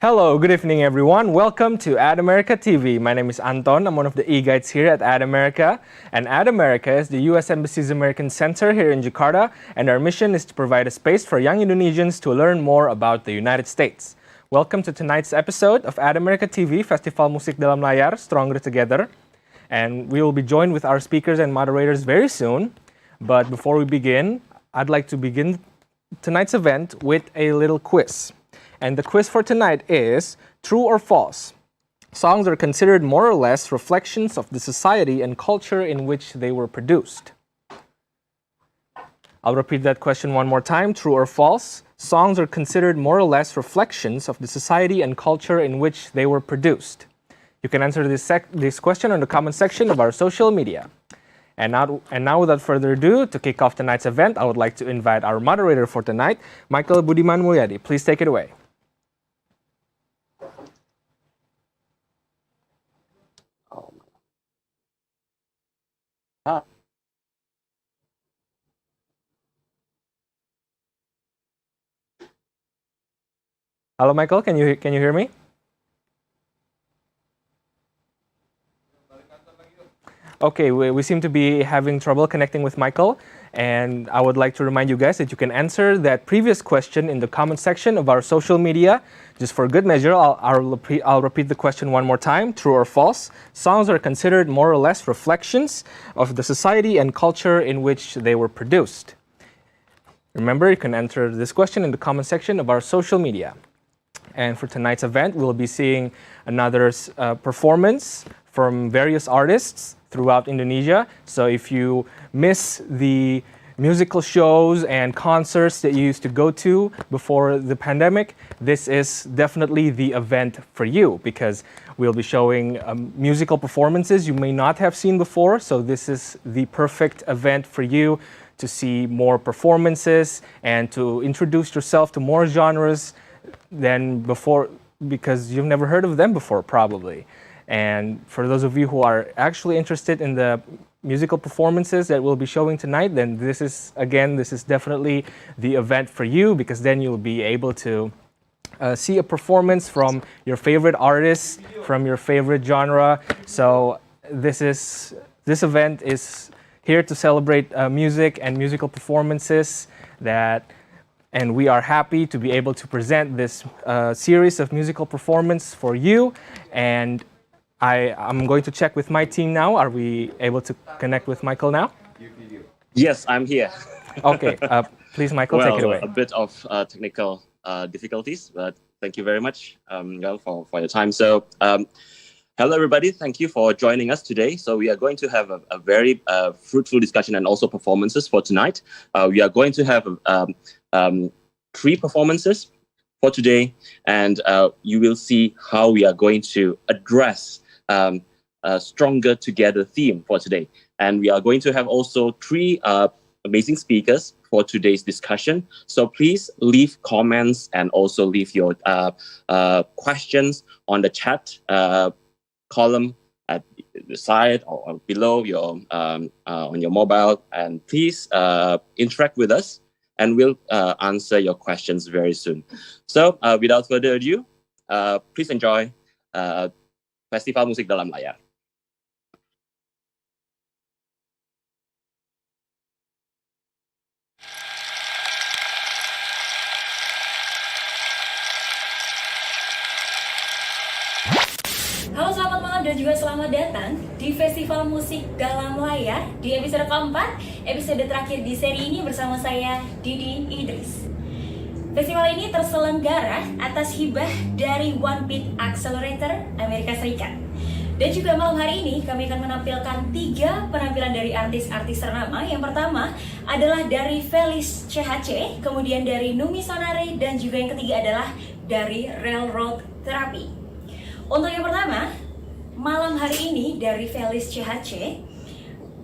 Hello, good evening, everyone. Welcome to Ad America TV. My name is Anton. I'm one of the e-guides here at Ad America. And Ad America is the U.S. Embassy's American Center here in Jakarta. And our mission is to provide a space for young Indonesians to learn more about the United States. Welcome to tonight's episode of Ad America TV, Festival Musik Dalam Layar, Stronger Together. And we will be joined with our speakers and moderators very soon. But before we begin, I'd like to begin tonight's event with a little quiz. And the quiz for tonight is true or false. Songs are considered more or less reflections of the society and culture in which they were produced. I'll repeat that question one more time. True or false? Songs are considered more or less reflections of the society and culture in which they were produced. You can answer this question in the comment section of our social media. And now, without further ado, to kick off tonight's event, I would like to invite our moderator for tonight, Michael Budiman Mulyadi. Please take it away. Hello, Michael. Can you hear me? Okay, we seem to be having trouble connecting with Michael, and I would like to remind you guys that you can answer that previous question in the comment section of our social media. Just for good measure, I'll repeat the question one more time. True or false? Songs are considered more or less reflections of the society and culture in which they were produced. Remember, you can enter this question in the comment section of our social media. And for tonight's event, we'll be seeing another performance from various artists throughout Indonesia. So if you miss the musical shows and concerts that you used to go to before the pandemic, this is definitely the event for you, because we'll be showing musical performances you may not have seen before. So this is the perfect event for you to see more performances and to introduce yourself to more genres than before, because you've never heard of them before, probably. And for those of you who are actually interested in the musical performances that we'll be showing tonight, then this is definitely the event for you, because then you'll be able to see a performance from your favorite artist, from your favorite genre. So this event is here to celebrate music and musical performances and we are happy to be able to present this series of musical performance for you. And I'm going to check with my team now. Are we able to connect with Michael now? Yes, I'm here. Okay, please, Michael, take it away. A bit of technical difficulties, but thank you very much, for your time. So, hello, everybody. Thank you for joining us today. So we are going to have a very fruitful discussion and also performances for tonight. We are going to have 3 performances for today, and you will see how we are going to address a Stronger Together theme for today. And we are going to have also 3 amazing speakers for today's discussion. So please leave comments and also leave your questions on the chat column at the side or below your on your mobile, and please interact with us, and we'll answer your questions very soon. So without further ado, please enjoy Festival Musik Dalam Layar. Halo, selamat malam dan juga selamat datang di Festival Musik Dalam Layar di episode keempat, episode terakhir di seri ini bersama saya, Didi Idris. Festival ini terselenggara atas hibah dari One Beat Accelerator Amerika Serikat. Dan juga malam hari ini kami akan menampilkan 3 penampilan dari artis-artis ternama. Yang pertama adalah dari Felis CHC, kemudian dari Numi Sonare, dan juga yang ketiga adalah dari Railroad Therapy. Untuk yang pertama, malam hari ini dari Felis CHC,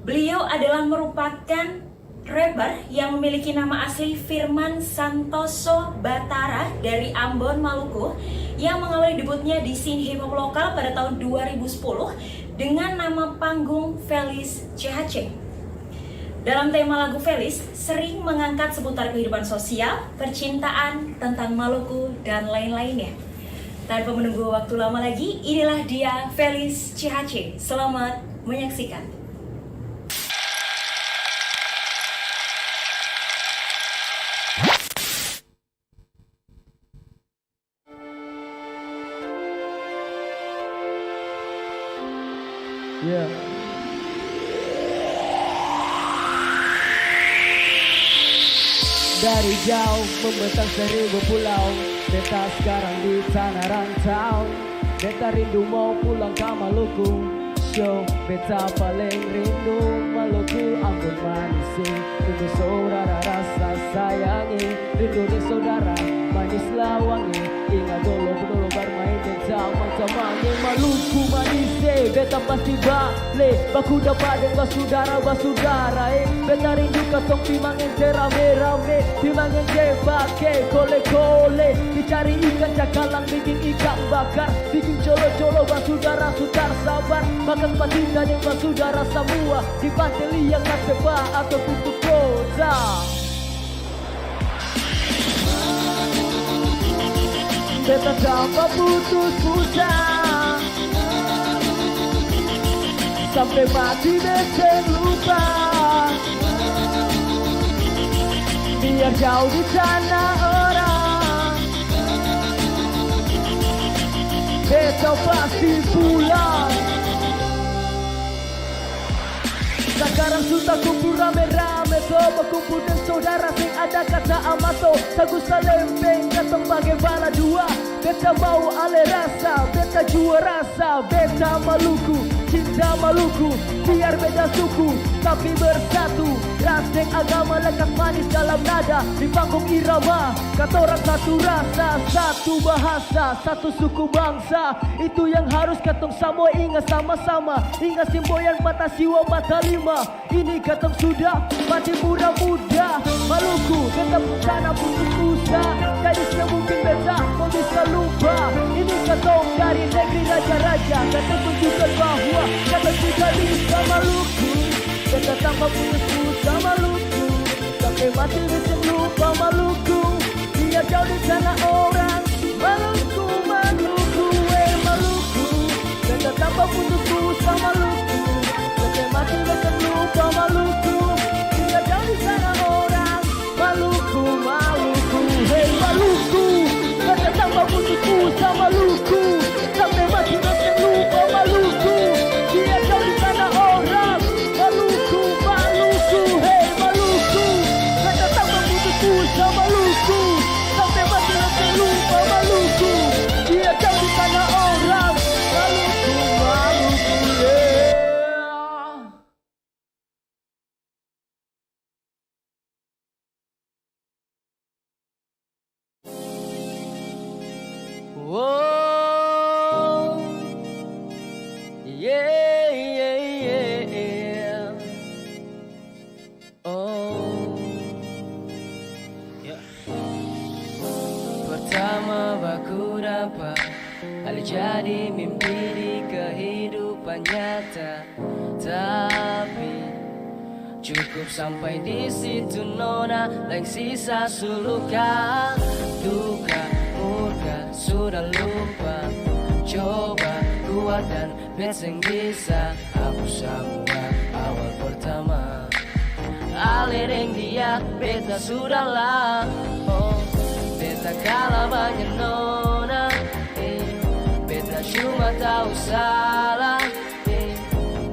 beliau adalah merupakan rapper yang memiliki nama asli Firman Santoso Batara dari Ambon, Maluku, yang mengawali debutnya di scene hip hop lokal pada tahun 2010 dengan nama panggung Felis CHC. Dalam tema lagu Felis sering mengangkat seputar kehidupan sosial, percintaan, tentang Maluku, dan lain-lainnya. Tanpa menunggu waktu lama lagi, inilah dia Felis CHC. Selamat menyaksikan. Yeah. Dari jauh membentang 1000 pulau, beta sekarang di tanah rantau. Beta rindu mau pulang ke Maluku. Show beta paling rindu Maluku, ampun manisi. Rindu saudara rasa sayangi, rindu di saudara manis lawangi. Ingat dulu bermain beta mancamangi. Maluku manisi, beta pasti balik. Baku dapat dengan saudara beta rindu katong timang ente rame-rame, timang ente pakai kole-kole. Dicari ikan cakalang, bikin ikan bakar, bikin colo-colo basudara sutar sabar. Makan patinda yang basudara semua di pantai liang Naseba atau Tutup Kota. Beta tanpa putus puasa, sampai mati besen lupa. Biar jauh di sana orang, beta pasti pulang. Sekarang sudah kumpul rame-rame, coba kumpul dan saudara sing ada kata amato. Sagu salempeng katong bagai bala dua. Beta mau ale rasa, beta jua rasa. Beta Maluku, cinta Maluku, biar beda suku tapi bersatu. Ras dan agama lekat manis dalam nada, di panggung irama. Katorang satu rasa, satu bahasa, satu suku bangsa. Itu yang harus katong semua ingat sama-sama. Ingat semboyan mata siwa mata lima. Ini katong sudah mati muda-muda. Maluku, beta sana putus usaha. Gadisnya mungkin beta kau bisa lupa. Ini katong dari negeri raja-raja. Katong tunjukkan bahwa katong juga bisa Maluku. Beta tanpa putus usaha Maluku, sampai mati bisa lupa Maluku. Biar jauh di sana orang Maluku, Maluku, Maluku. Beta tanpa putus usaha Maluku, sampai mati bisa lupa Maluku. Biar jauh di sana orang Maluku, Maluku, Maluku. Beta tanpa putus usaha Maluku, sampai mati bisa lupa Maluku. Biar jauh di sana orang Maluku, Maluku, Maluku. Beta tanpa putus usaha Maluku, sampai mati bisa lupa Maluku. Biar jauh di sana orang Maluku, Maluku, Whoa, yeah, yeah, yeah. Oh, yeah. Pertama baku dapat hal jadi mimpi di kehidupan nyata, tapi cukup sampai di situ nona. Lain sisa sulukan duka murka sudah lupa. Coba kuat dan beseng bisa hapus semua awal pertama. Alereng dia beta sudahlah. Oh, beta kalah banyak nona. Beta cuma tahu salah.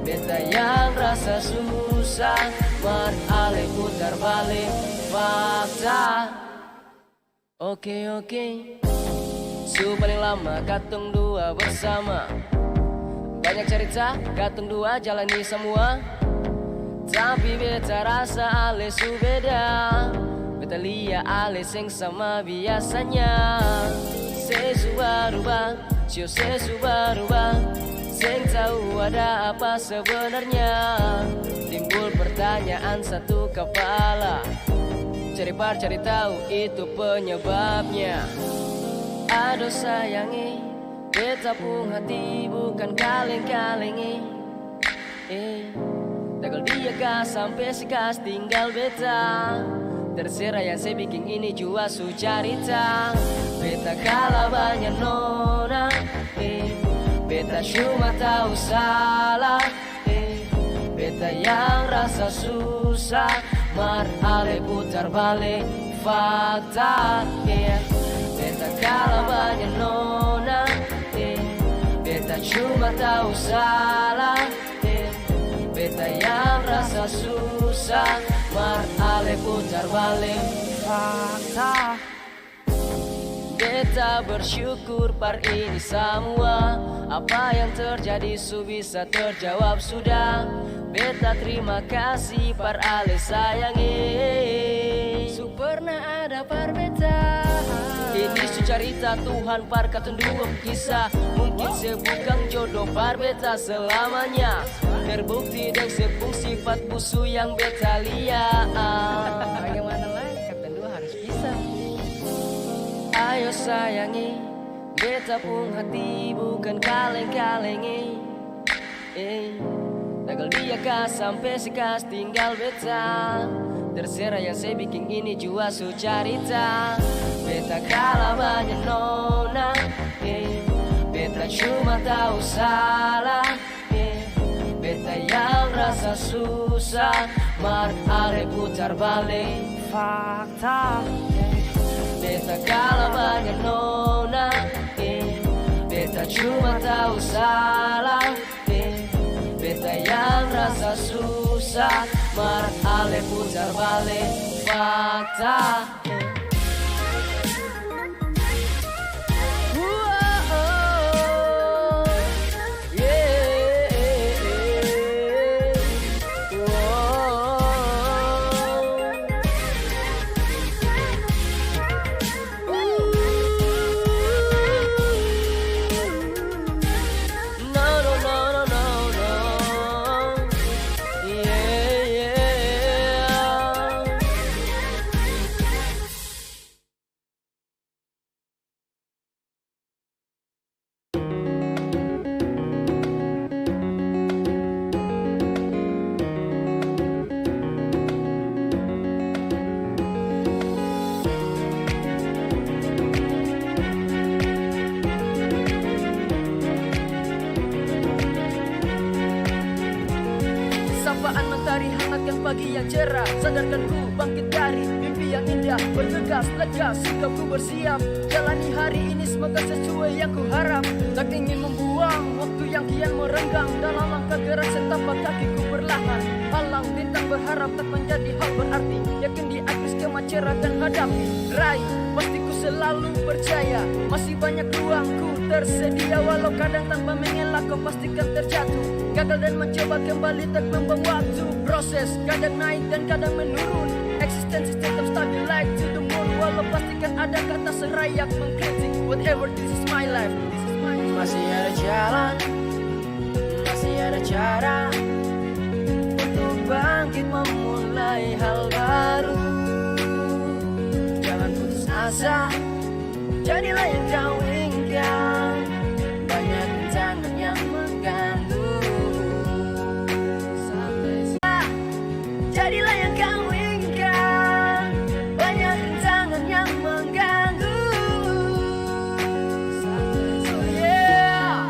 Beta yang rasa susah, ale putar balik fakta. Oke, su paling lama katong dua bersama. Banyak cerita katong dua jalani semua, tapi beta rasa ale su beda. Beta lia ale sing sama biasanya. Sesu berubah, sesu berubah. Sing tahu ada apa sebenarnya. Timbul pertanyaan satu kepala, cari tahu itu penyebabnya. Aduh sayangi, beta pun hati bukan kaleng-kalengi. Tegal dia kah sampai sekas tinggal beta. Terserah yang saya bikin ini jua su carita. Beta kalah banyak nona, beta cuma tahu salah, beta yang rasa susah, mar ale putar balik fakta. Beta kalah banyak nona, beta cuma tahu salah, beta yang rasa susah, mar ale putar balik fakta. Beta bersyukur par ini semua, apa yang terjadi su bisa terjawab sudah. Beta terima kasih par ale sayangi, su pernah ada par beta. Ini su cerita Tuhan par katun dua kisah. Mungkin sebukang jodoh par beta selamanya, terbukti dan sepung sifat musuh yang beta lihat. Bagaimana lagi katun dua harus bisa. Ayo sayangi, beta pun hati bukan kaleng-kalengi. Tagal dia kas sampai sekas tinggal beta. Terserah yang saya bikin ini jua su carita. Beta kalah banyak nona, beta cuma tahu salah, beta yang rasa susah, mar ale putar balik fakta. Beta kalah banyak nona, beta cuma tahu salah, beta yang rasa susah, mar ale putar balik fakta. Sapaan mentari hangatkan pagi yang cerah, sadarkan ku bangkit dari mimpi yang indah. Bergegas, legas, sikapku bersiap, jalani hari ini semoga sesuai yang ku harap. Tak ingin membuang waktu yang kian merenggang, dalam langkah gerak setapak kakiku perlahan. Halang bintang berharap tak menjadi hal berarti, yakin di atas skema cerah dan hadapi. Raih, pasti ku selalu percaya, masih banyak ruang ku tersedia. Walau kadang tanpa mengelak kau pastikan terjatuh, gagal dan mencoba kembali tak membuang waktu. Proses kadang naik dan kadang menurun, eksistensi tetap stabil like to the moon. Walau pastikan ada kata serayak mengkritik, whatever this is my life, this is my life. Masih ada jalan, masih ada cara untuk bangkit memulai hal baru. Jangan putus asa, jadilah yang kau inginkan. Banyak rintangan yang mengganggu, jadilah yang kau inginkan. Banyak rintangan yang mengganggu. Oh yeah.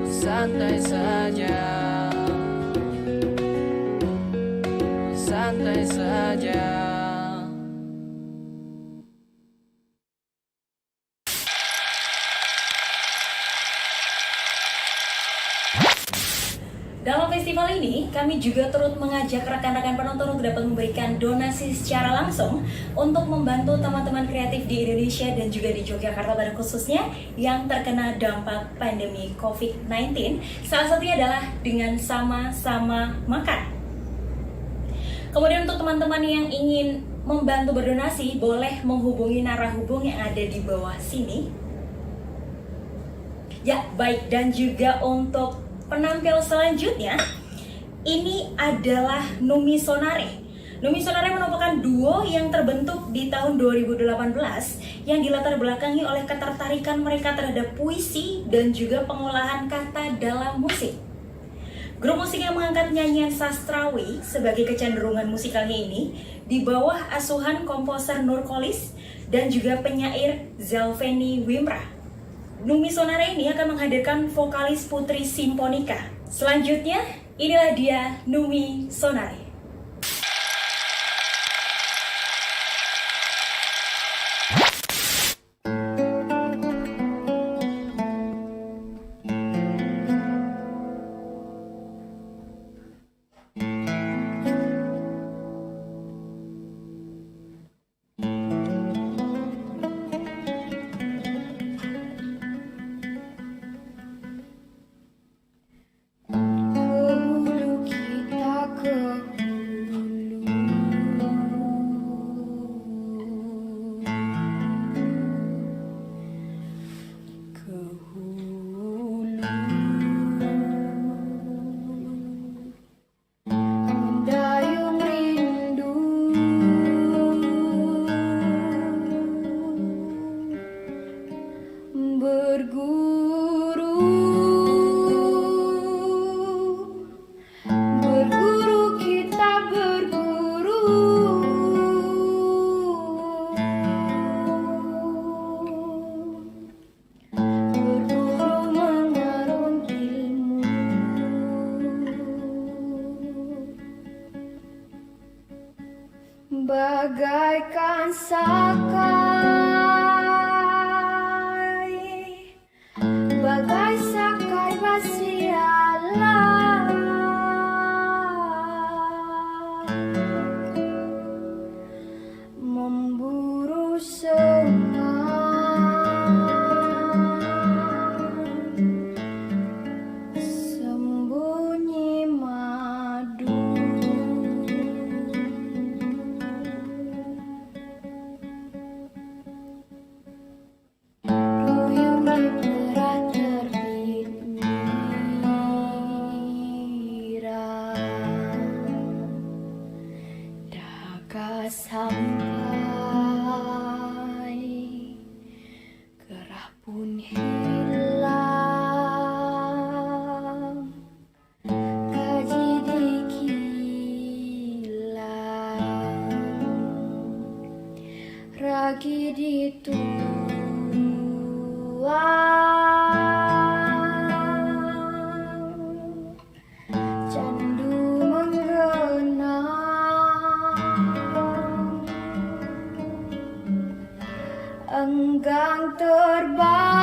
Santai saja, santai saja. Dalam festival ini, kami juga turut mengajak rekan-rekan penonton untuk dapat memberikan donasi secara langsung untuk membantu teman-teman kreatif di Indonesia dan juga di Yogyakarta pada khususnya yang terkena dampak pandemi COVID-19. Salah satunya adalah dengan sama-sama makan. Kemudian untuk teman-teman yang ingin membantu berdonasi, boleh menghubungi narahubung yang ada di bawah sini. Ya, baik, dan juga untuk penampil selanjutnya, ini adalah Numi Sonare. Numi Sonare merupakan duo yang terbentuk di tahun 2018 yang dilatar belakangi oleh ketertarikan mereka terhadap puisi dan juga pengolahan kata dalam musik. Grup musik yang mengangkat nyanyian sastrawi sebagai kecenderungan musikalnya ini di bawah asuhan komposer Nurkolis dan juga penyair Zelveni Wimra. Numi Sonare ini akan menghadirkan vokalis Putri Simponika. Selanjutnya, inilah dia Numi Sonare. Bagaikan sakai, bagai sakai basialah, memburu sembunyi madu. Sampai gerah pun hilang, gaji dikilang, ragi dituang, candu menggenang. Enggang terbang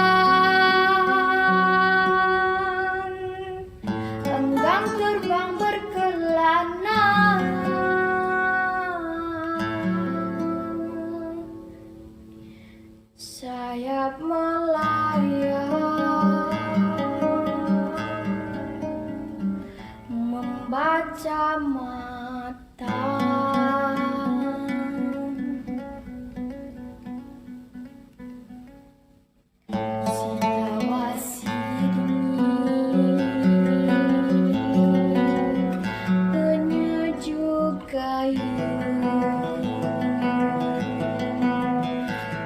berkelana, sayap melayang, membaca mata.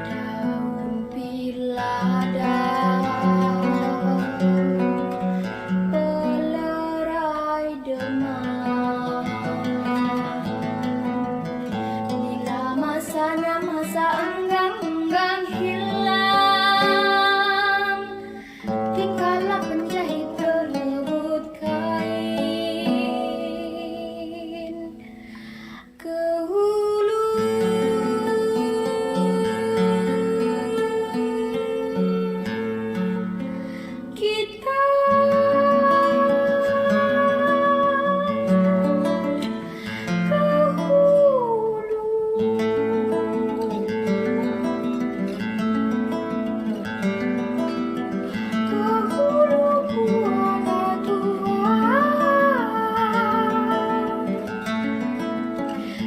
Daun pilada, pelerai demam. Bila masanya masa enggang hilang, tinggallah penjahit berebut kain ke hulu. Kita ke hulu. Ke hulu kuala Tuhan,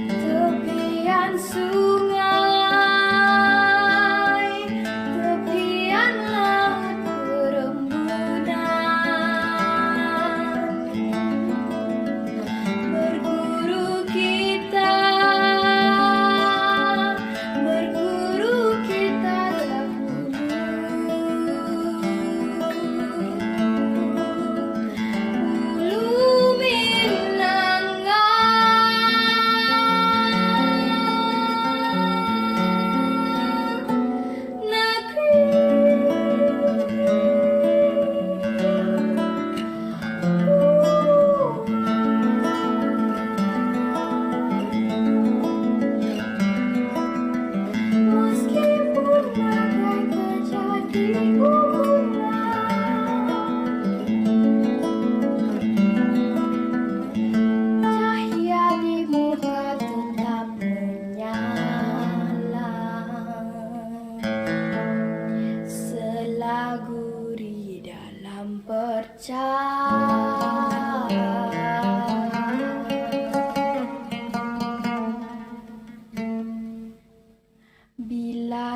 tepian sungai, tepian laut berembunan. Berguru kita dahulu. Hulu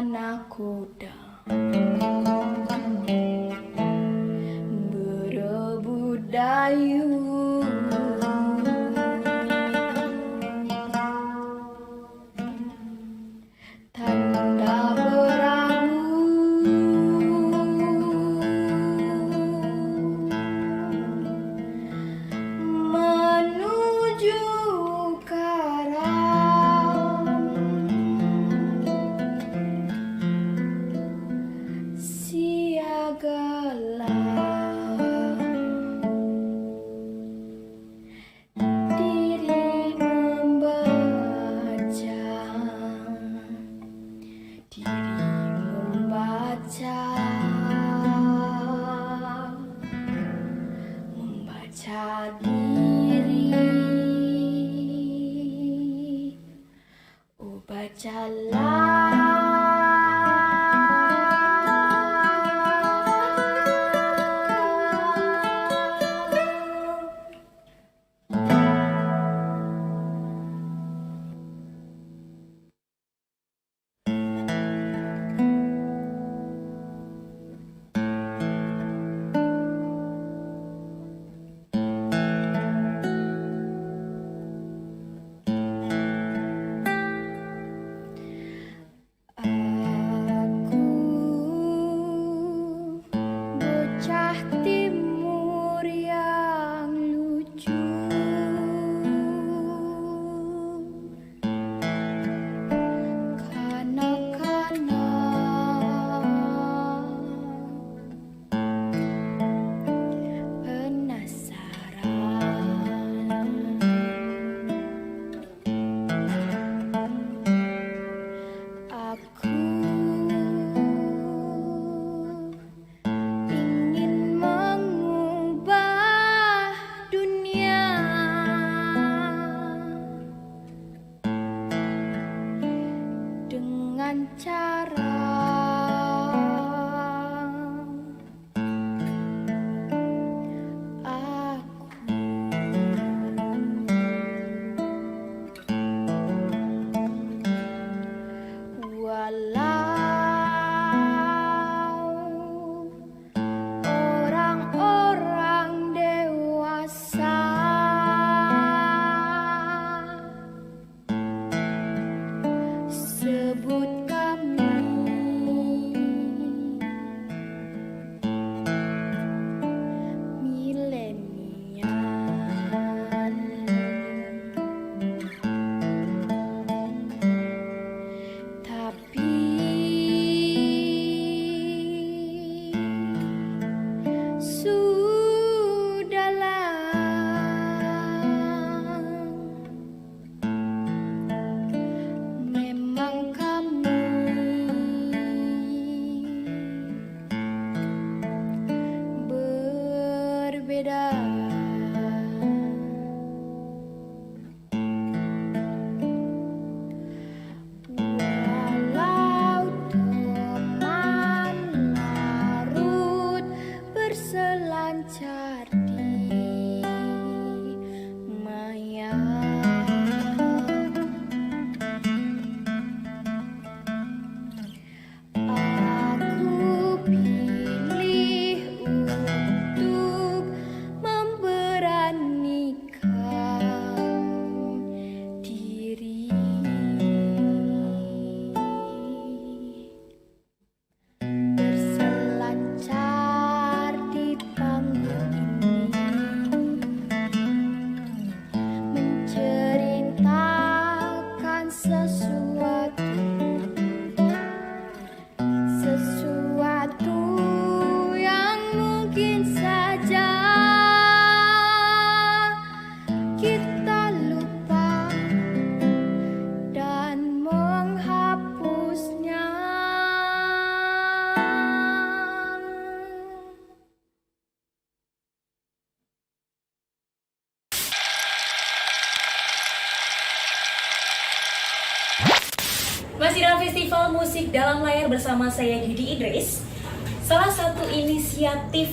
anak kuda berebut dayung, tanda beragu menuju karang, siagalah diri membaca, membaca diri, oh bacalah. Aku bocah timur yang lucu, kanak-kanak penasaran. Aku ingin mengubah dunia dengan cara walau orang-orang dewasa sebut kami milenial, tapi sudahlah, memang kami berbeda. Walau teman larut berselancar di maya, aku pilih untuk memberanikan diri. Berselancar di panggung ini, menceritakan sesuatu yang mungkin saja kita lupa dan menghapusnya. Masih dalam festival musik dalam layar bersama saya Didi Idris. Salah satu inisiatif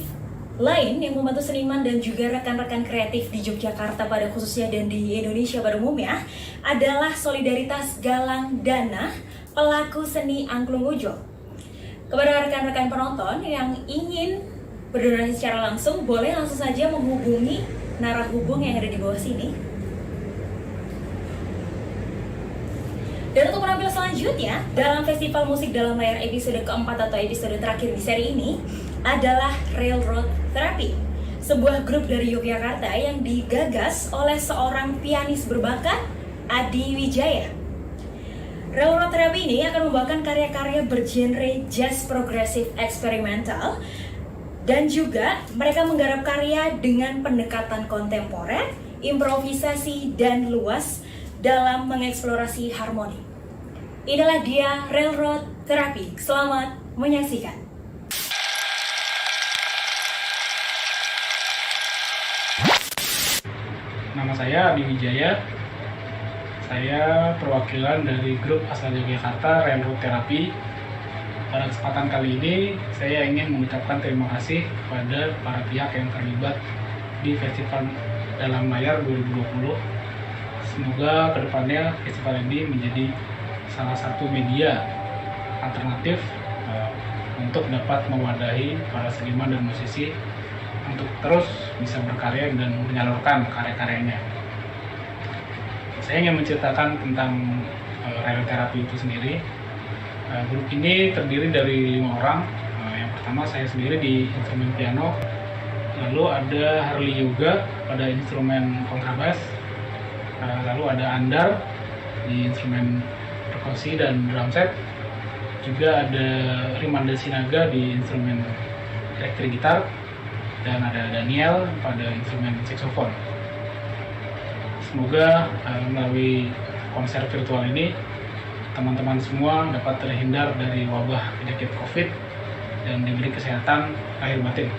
lain yang membantu seniman dan juga rekan-rekan kreatif di Yogyakarta pada khususnya dan di Indonesia pada umumnya adalah solidaritas galang dana pelaku seni angklung ujo. Kepada rekan-rekan penonton yang ingin berdonasi secara langsung, boleh langsung saja menghubungi narahubung yang ada di bawah sini. Dan untuk penampil selanjutnya dalam Festival Musik Dalam Layar episode keempat atau episode terakhir di seri ini adalah Railroad Therapy, sebuah grup dari Yogyakarta yang digagas oleh seorang pianis berbakat, Adi Wijaya. Railroad Therapy ini akan membawakan karya-karya bergenre jazz progresif eksperimental, dan juga mereka menggarap karya dengan pendekatan kontemporer, improvisasi, dan luas dalam mengeksplorasi harmoni. Inilah dia Railroad Therapy. Selamat menyaksikan. Nama saya Adi Wijaya. Saya perwakilan dari grup asal Yogyakarta Railroad Therapy. Pada kesempatan kali ini, saya ingin mengucapkan terima kasih kepada para pihak yang terlibat di Festival Dalam Layar 2020. Semoga kedepannya festival ini menjadi salah satu media alternatif untuk dapat mewadahi para seniman dan musisi untuk terus bisa berkarya dan menyalurkan karya-karyanya. Saya ingin menceritakan tentang Railroad Therapy itu sendiri. Grup ini terdiri dari 5 orang. Yang pertama saya sendiri di instrumen piano, lalu ada Harley Yoga pada instrumen kontrabas, lalu ada Andar di instrumen perkusi dan drum set, juga ada Rimanda Sinaga di instrumen elektrik gitar, dan ada Daniel pada instrumen saxophone. Semoga melalui konser virtual ini teman-teman semua dapat terhindar dari wabah penyakit COVID dan diberi kesehatan lahir batin.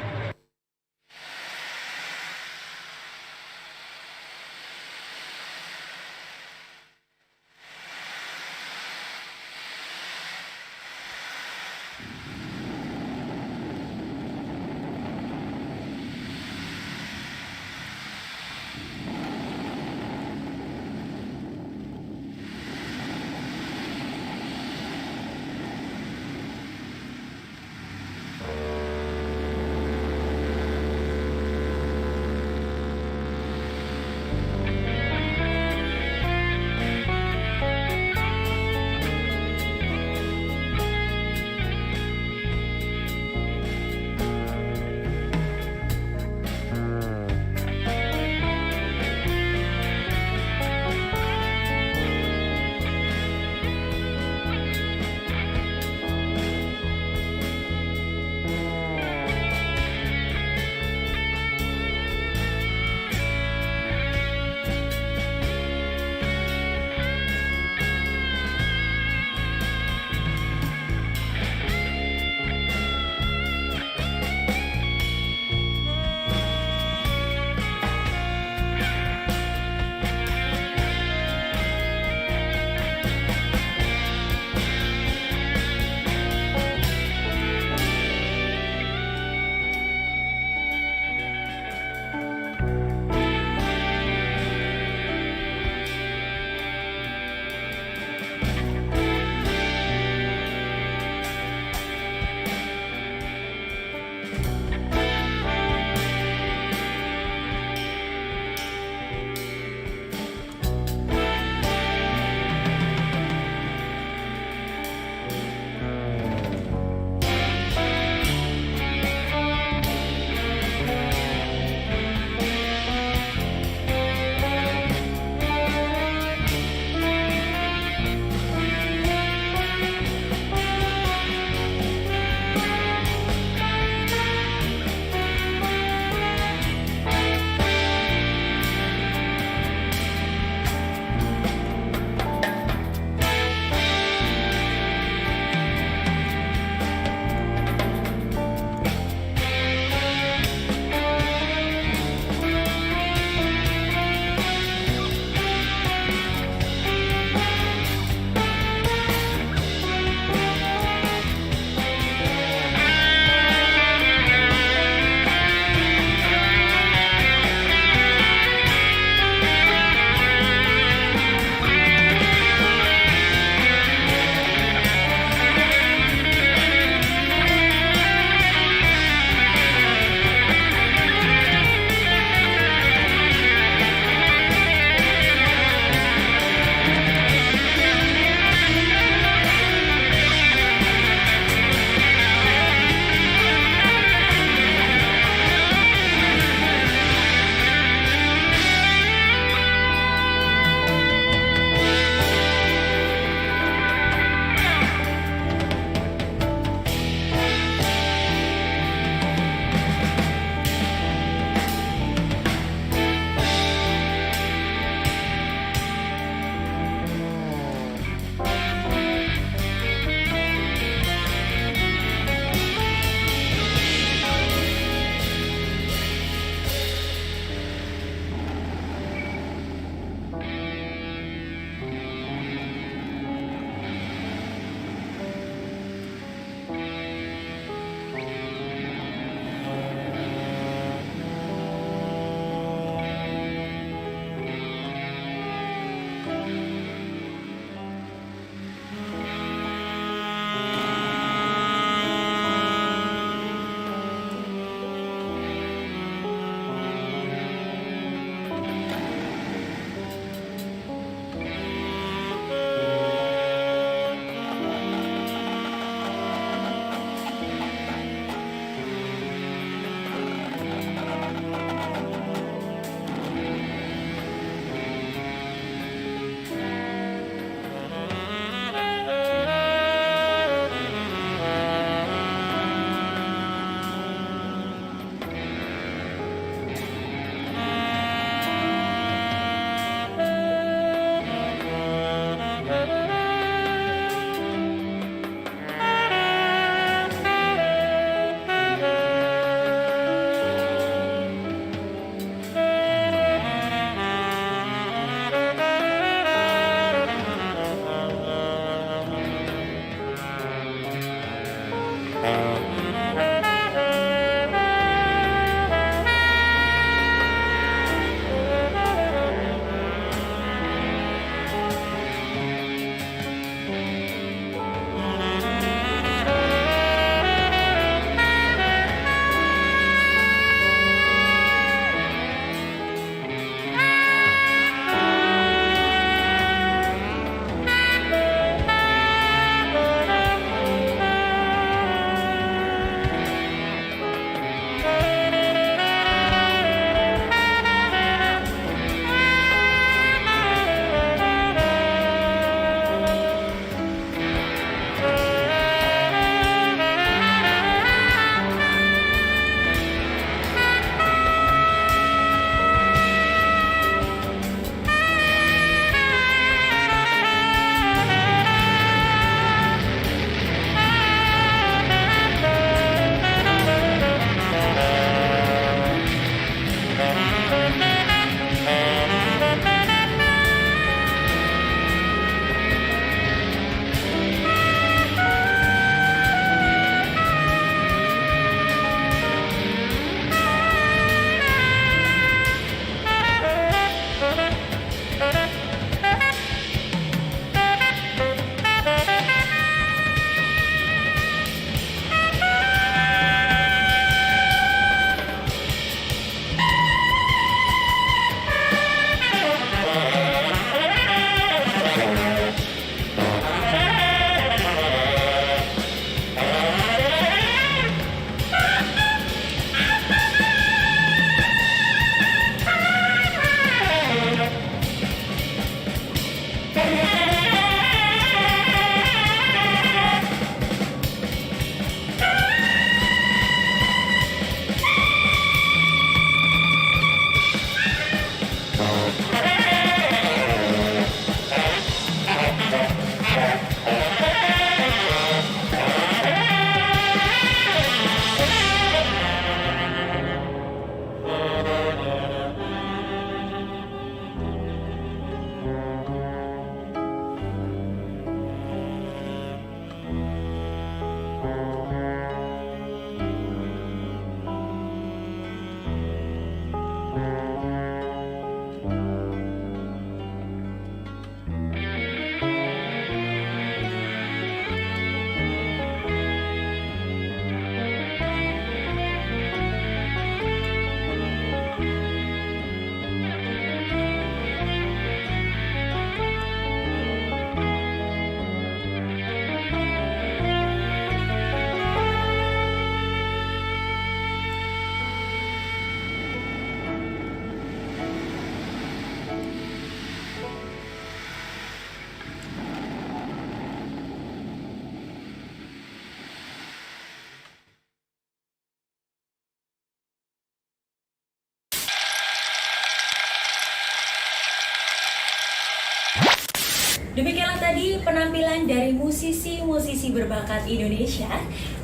tadi penampilan dari musisi-musisi berbakat Indonesia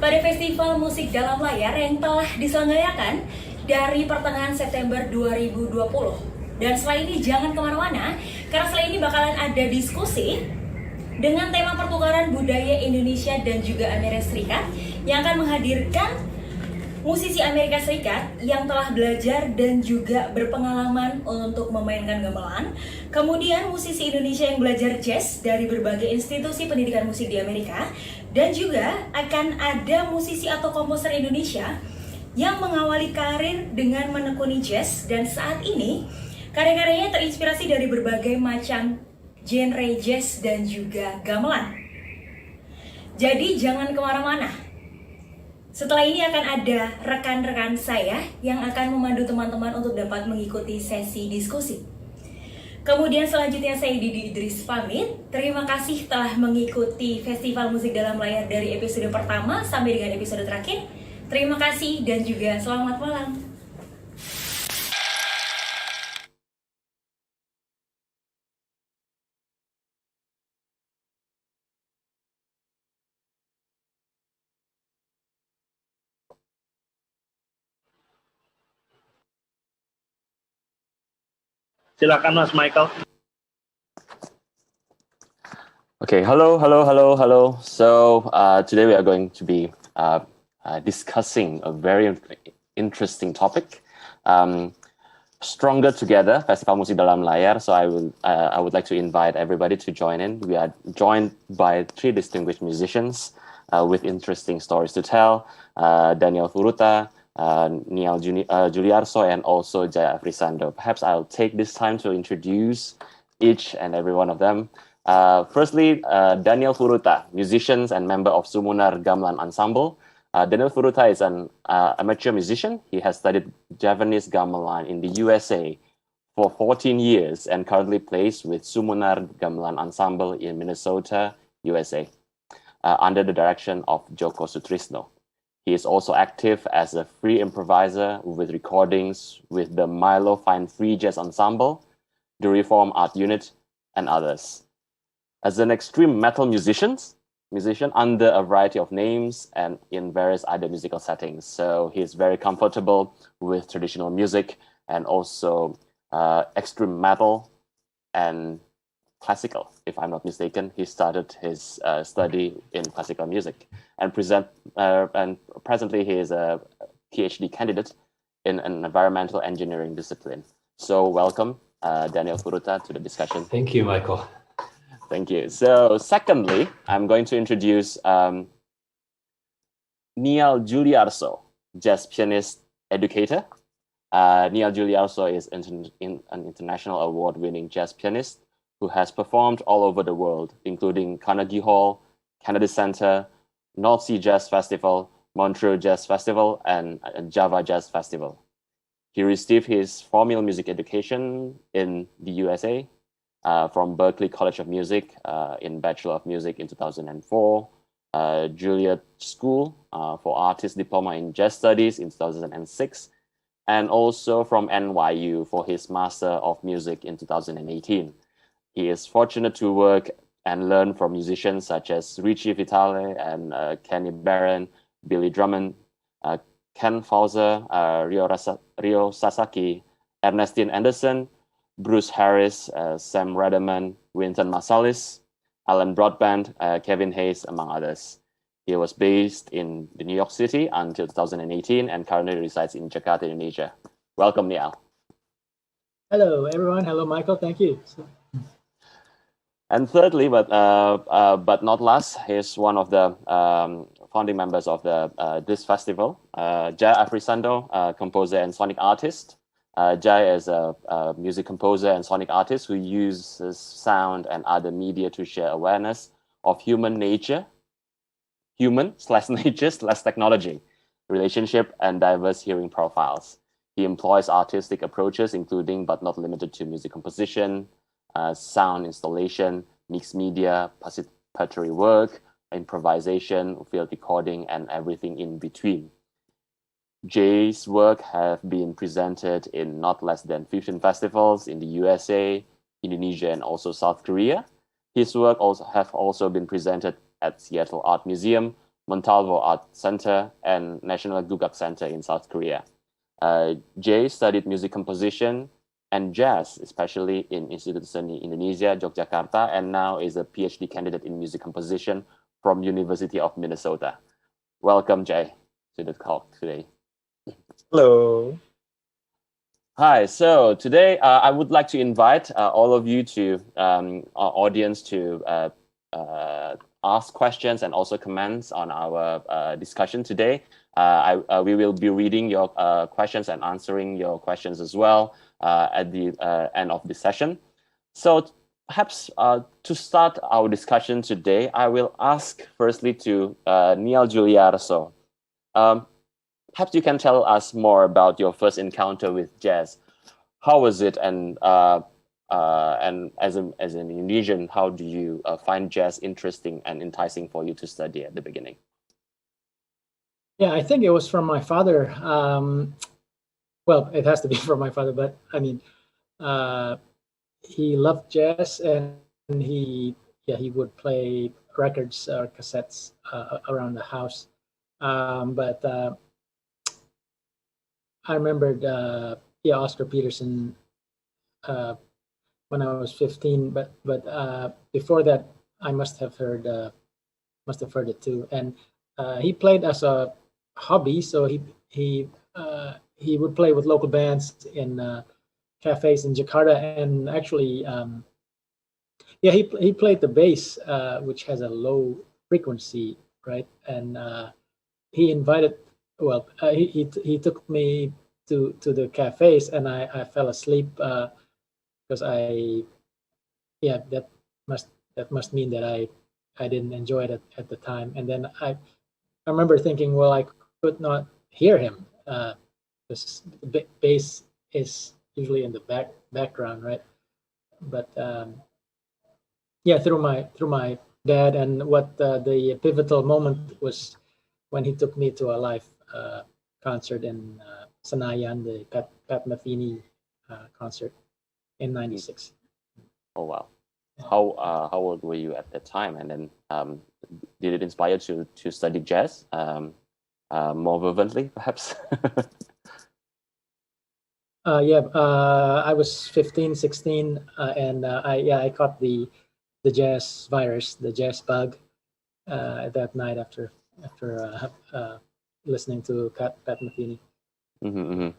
pada Festival Musik Dalam Layar yang telah diselenggarakan dari pertengahan September 2020. Dan setelah ini jangan kemana-mana, karena setelah ini bakalan ada diskusi dengan tema pertukaran budaya Indonesia dan juga Amerika Serikat yang akan menghadirkan musisi Amerika Serikat yang telah belajar dan juga berpengalaman untuk memainkan gamelan. Kemudian musisi Indonesia yang belajar jazz dari berbagai institusi pendidikan musik di Amerika. Dan juga akan ada musisi atau komposer Indonesia yang mengawali karir dengan menekuni jazz. Dan saat ini karya-karyanya terinspirasi dari berbagai macam genre jazz dan juga gamelan. Jadi jangan kemana-mana. Setelah ini akan ada rekan-rekan saya yang akan memandu teman-teman untuk dapat mengikuti sesi diskusi. Kemudian selanjutnya saya Didi Idris pamit. Terima kasih telah mengikuti Festival Musik Dalam Layar dari episode pertama sampai dengan episode terakhir. Terima kasih dan juga selamat malam. Silakan Mas Michael. Okay, hello. So today we are going to be discussing a very interesting topic, Stronger Together, Festival Musik Dalam Layar. So I would like to invite everybody to join in. We are joined by 3 distinguished musicians with interesting stories to tell. Daniel Furuta, Niall Juliarso, and also Jaya Afrisando. Perhaps I'll take this time to introduce each and every one of them. Firstly, Daniel Furuta, musician and member of Sumunar Gamelan Ensemble. Daniel Furuta is an amateur musician. He has studied Javanese gamelan in the USA for 14 years and currently plays with Sumunar Gamelan Ensemble in Minnesota, USA, under the direction of Joko Sutrisno. He is also active as a free improviser with recordings with the Milo Fine Free Jazz Ensemble, the Reform Art Unit, and others. As an extreme metal musician under a variety of names and in various other musical settings. So he is very comfortable with traditional music and also extreme metal and classical, if I'm not mistaken. He started his study in classical music and presently he is a PhD candidate in an environmental engineering discipline. So welcome, Daniel Furuta, to the discussion. Thank you, Michael. Thank you. So secondly, I'm going to introduce Niall Juliarso, jazz pianist educator. Niall Juliarso is an international award-winning jazz pianist who has performed all over the world, including Carnegie Hall, Kennedy Center, North Sea Jazz Festival, Montreux Jazz Festival, and Java Jazz Festival. He received his formal music education in the USA from Berklee College of Music in Bachelor of Music in 2004, Juilliard School for Artist Diploma in Jazz Studies in 2006, and also from NYU for his Master of Music in 2018. He is fortunate to work and learn from musicians such as Richie Vitale and Kenny Barron, Billy Drummond, Ken Fauser, Rio Sasaki, Ernestine Anderson, Bruce Harris, Sam Rederman, Wynton Marsalis, Alan Broadbent, Kevin Hayes, among others. He was based in New York City until 2018 and currently resides in Jakarta, Indonesia. Welcome, Niall. Hello, everyone. Hello, Michael. Thank you. And thirdly, but not last, he's one of the founding members of this festival, Jaya Afrisando, composer and sonic artist. Jai is a music composer and sonic artist who uses sound and other media to share awareness of human nature, human/nature/technology, relationship, and diverse hearing profiles. He employs artistic approaches, including but not limited to music composition, sound installation, mixed media, participatory work, improvisation, field recording, and everything in between. Jay's work have been presented in not less than 15 festivals in the USA, Indonesia, and also South Korea. His work have also been presented at Seattle Art Museum, Montalvo Art Center, and National Gugak Center in South Korea. Jay studied music composition and jazz, especially in Institut Seni Indonesia, Yogyakarta, and now is a PhD candidate in music composition from University of Minnesota. Welcome, Jay, to the talk today. Hello. Hi, so today I would like to invite all of you to our audience to ask questions and also comments on our discussion today. We will be reading your questions and answering your questions as well at the end of the session. So perhaps to start our discussion today, I will ask firstly to Niall Juliarso. Perhaps you can tell us more about your first encounter with jazz. How was it, and as an Indonesian, how do you find jazz interesting and enticing for you to study at the beginning? Yeah, I think it was from my father. Well, it has to be from my father, but I mean, he loved jazz, and he would play records or cassettes around the house. But I remembered, Oscar Peterson when I was 15. But before that, I must have heard it too. And he played as a hobby, so he would play with local bands in cafes in Jakarta, and actually, he played the bass, which has a low frequency, right? And he invited. Well, he took me to the cafes, and I fell asleep because that must mean that I didn't enjoy it at the time. And then I remember thinking, well, I could not hear him because the bass is usually in the background, right? But through my dad, and what the pivotal moment was when he took me to a live concert in Senayan, the Pat Metheny concert in '96. Oh wow! How old were you at that time? And then did it inspire you to study jazz more fervently, perhaps? I was 15, 16, and I caught the jazz virus, the jazz bug, that night after listening to Pat Metheny. Mm-hmm, mm-hmm.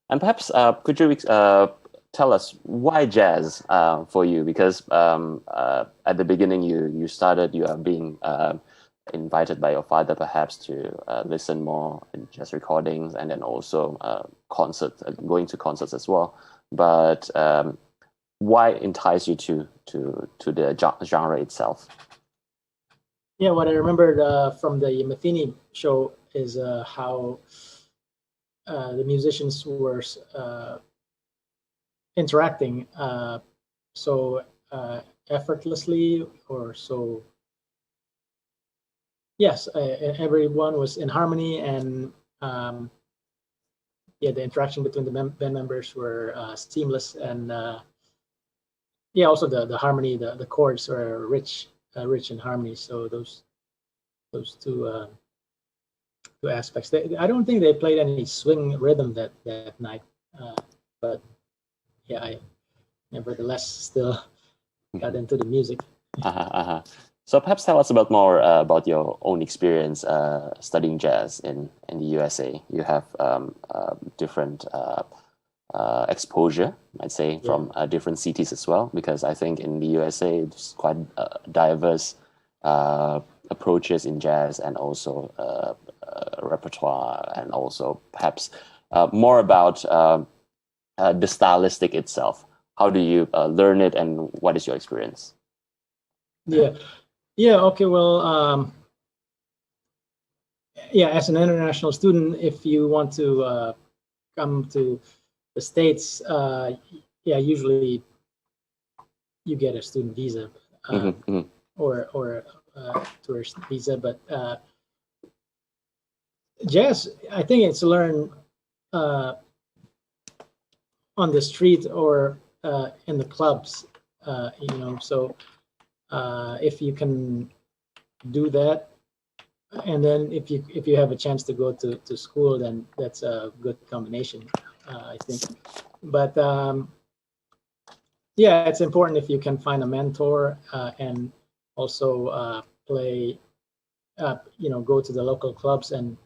And perhaps could you tell us why jazz for you? Because at the beginning you are being invited by your father perhaps to listen more in jazz recordings, and then also going to concerts as well. But why entice you to the genre itself? Yeah, what I remembered from the Metheny show is how the musicians were interacting so effortlessly, or so. Yes, everyone was in harmony, and the interaction between the band members were seamless, and also the harmony, the chords were rich in harmony. So those two aspects. I don't think they played any swing rhythm that night, but I nevertheless still got into the music. So perhaps tell us more about your own experience studying jazz in the USA. You have different exposure, I'd say, from different cities as well, because I think in the USA it's quite diverse approaches in jazz, and also repertoire, and also perhaps more about the stylistic itself. How do you learn it, and what is your experience? Okay, well, as an international student, if you want to come to the States, usually you get a student visa or tourist visa. But jazz, I think it's learned on the street or in the clubs, so if you can do that, and then if you have a chance to go to school, then that's a good combination, I think. But yeah, it's important if you can find a mentor and also play, go to the local clubs and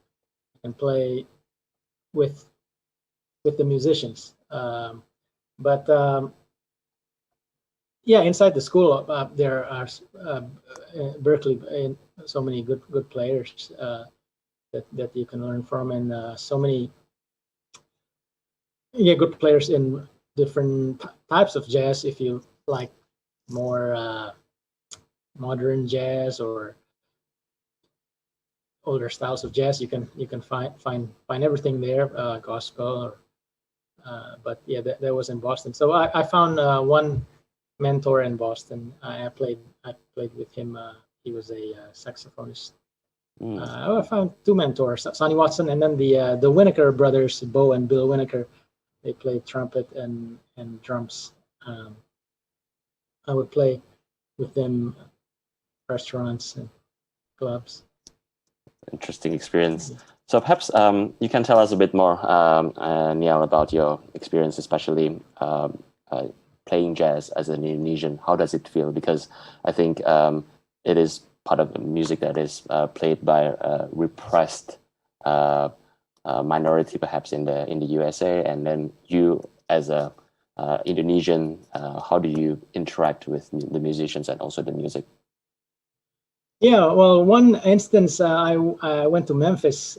play with the musicians. But yeah, inside the school, there are Berkeley, so many good players that you can learn from, and so many good players in different types of jazz. If you like more modern jazz or older styles of jazz, you can find everything there, gospel. But yeah, that was in Boston. So I found one mentor in Boston. I played with him. He was a saxophonist. I found two mentors, Sonny Watson, and then the Winokur brothers, Bo and Bill Winokur. They played trumpet and drums. I would play with them, restaurants and clubs. Interesting experience. So perhaps you can tell us a bit more, Niall, about your experience, especially playing jazz as an Indonesian. How does it feel? Because I think it is part of the music that is played by a repressed minority, perhaps in the USA, and then you as a Indonesian, how do you interact with the musicians and also the music? Yeah, well, one instance, I went to Memphis.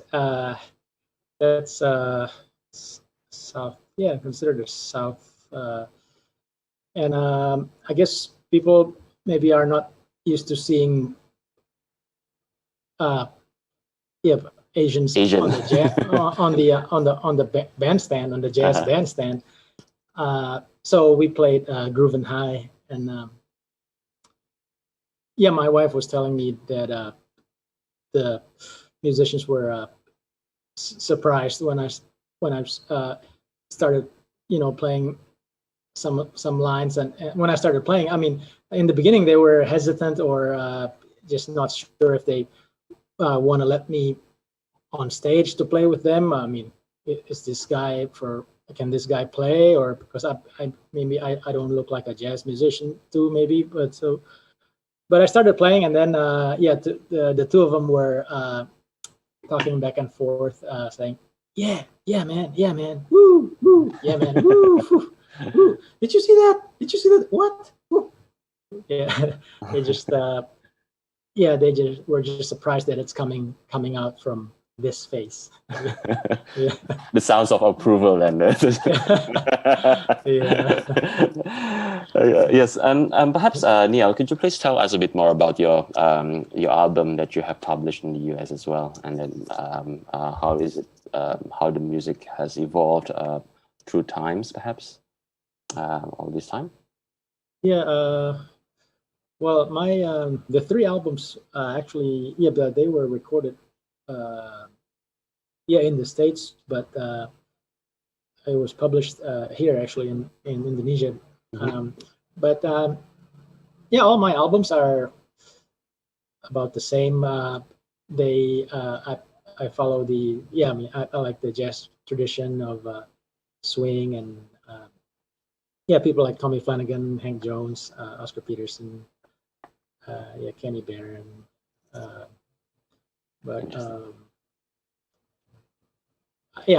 That's south, yeah, considered the south. And I guess people maybe are not used to seeing, Asians Asian. on the on the bandstand, on the jazz bandstand. So we played Groove and High, and yeah, my wife was telling me that the musicians were surprised when I started, playing some lines, and when I started playing, I mean, in the beginning they were hesitant or just not sure if they want to let me on stage to play with them. I mean, can this guy play, or because I don't look like a jazz musician too, maybe, but I started playing, and then the two of them were talking back and forth, saying, yeah man, woo, yeah man, woo, woo. Did you see that? What? Woo. Yeah, they just were just surprised that it's coming out from this face. Yeah. The sounds of approval and yes, and perhaps Niall, could you please tell us a bit more about your album that you have published in the US as well, and then how is it, how the music has evolved through times, perhaps all this time? Yeah. Well, my the three albums actually, they were recorded in the States, but it was published here actually in Indonesia. But all my albums are about the same. I follow I like the jazz tradition of swing and people like Tommy Flanagan, Hank Jones, Oscar Peterson, Kenny Barron. I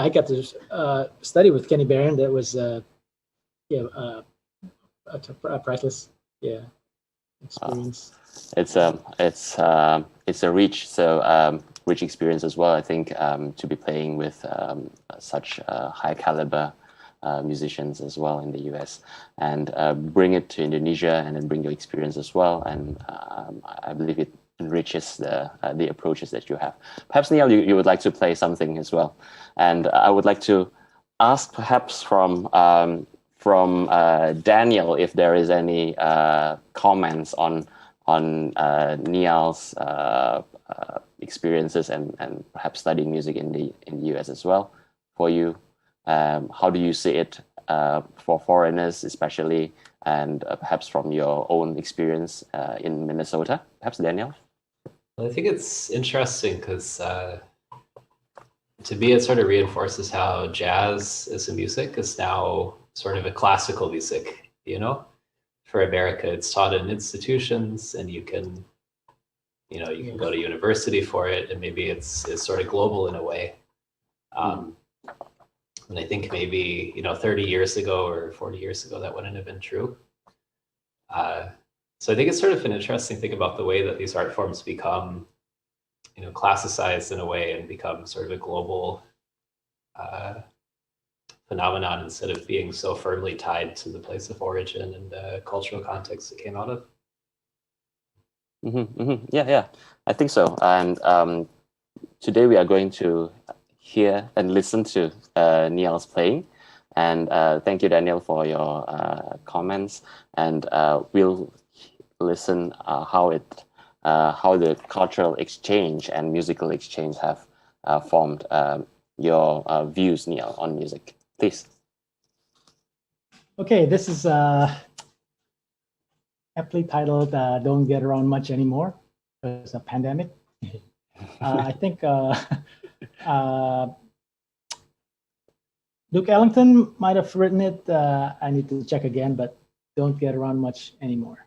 got to study with Kenny Barron. That was a priceless experience. It's a rich experience as well. I think to be playing with such high caliber musicians as well in the US, and bring it to Indonesia, and then bring your experience as well. And I believe it enriches the approaches that you have. Perhaps, Niall, you would like to play something as well, and I would like to ask perhaps from Daniel if there is any comments on Niall's experiences and perhaps studying music in the US as well for you. How do you see it for foreigners, especially, and perhaps from your own experience in Minnesota? Perhaps Daniel? Well, I think it's interesting because to me, it sort of reinforces how jazz as a music is now sort of a classical music, you know? For America, it's taught in institutions, and you can go to university for it, and maybe it's sort of global in a way. And I think maybe 30 years ago or 40 years ago that wouldn't have been true. So I think it's sort of an interesting thing about the way that these art forms become, classicized in a way and become sort of a global phenomenon instead of being so firmly tied to the place of origin and the cultural context it came out of. Yeah, I think so. And today we are going to hear and listen to Niall's playing. And thank you, Daniel, for your comments. And we'll listen how the cultural exchange and musical exchange have formed your views, Niall, on music. Please. Okay, this is aptly titled Don't Get Around Much Anymore because of pandemic. I think Duke Ellington might have written it. I need to check again, but don't get around much anymore.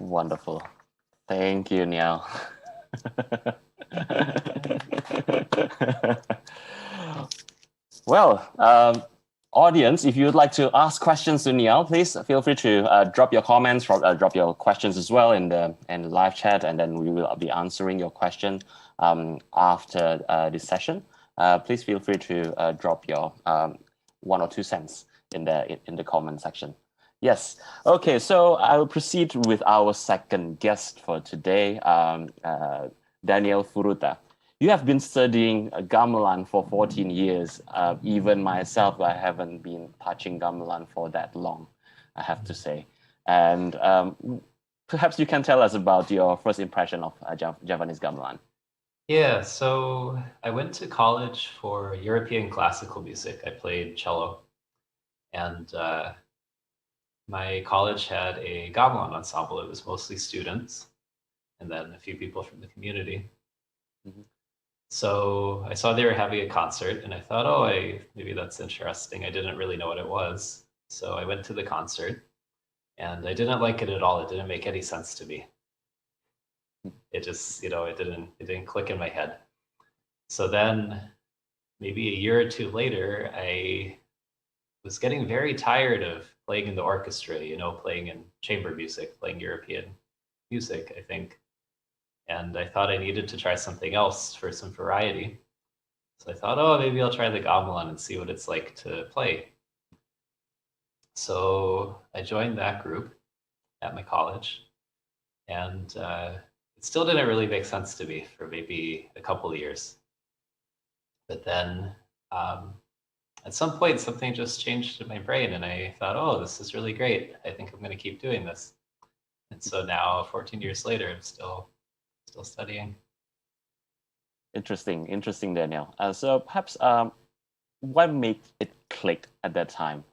Wonderful. Thank you, Niall. Well, audience, if you'd like to ask questions to Niall, please feel free to drop your comments, drop your questions as well in the live chat, and then we will be answering your question after this session. Please feel free to drop your 1 or 2 cents in the comment section. Yes. Okay. So I will proceed with our second guest for today, Daniel Furuta. You have been studying gamelan for 14 years. Even myself, I haven't been touching gamelan for that long, I have to say. And perhaps you can tell us about your first impression of Javanese gamelan. Yeah, so I went to college for European classical music. I played cello, and my college had a gamelan ensemble. It was mostly students, and then a few people from the community. Mm-hmm. So I saw they were having a concert, and I thought, oh, maybe that's interesting. I didn't really know what it was. So I went to the concert, and I didn't like it at all. It didn't make any sense to me. It just, it didn't click in my head. So then maybe a year or two later, I was getting very tired of playing in the orchestra, playing in chamber music, playing European music, I think. And I thought I needed to try something else for some variety. So I thought, oh, maybe I'll try the gamelan and see what it's like to play. So I joined that group at my college, and it still didn't really make sense to me for maybe a couple of years. But then at some point, something just changed in my brain, and I thought, oh, this is really great. I think I'm going to keep doing this. And so now, 14 years later, I'm still studying. Interesting, Daniel. So perhaps what made it click at that time?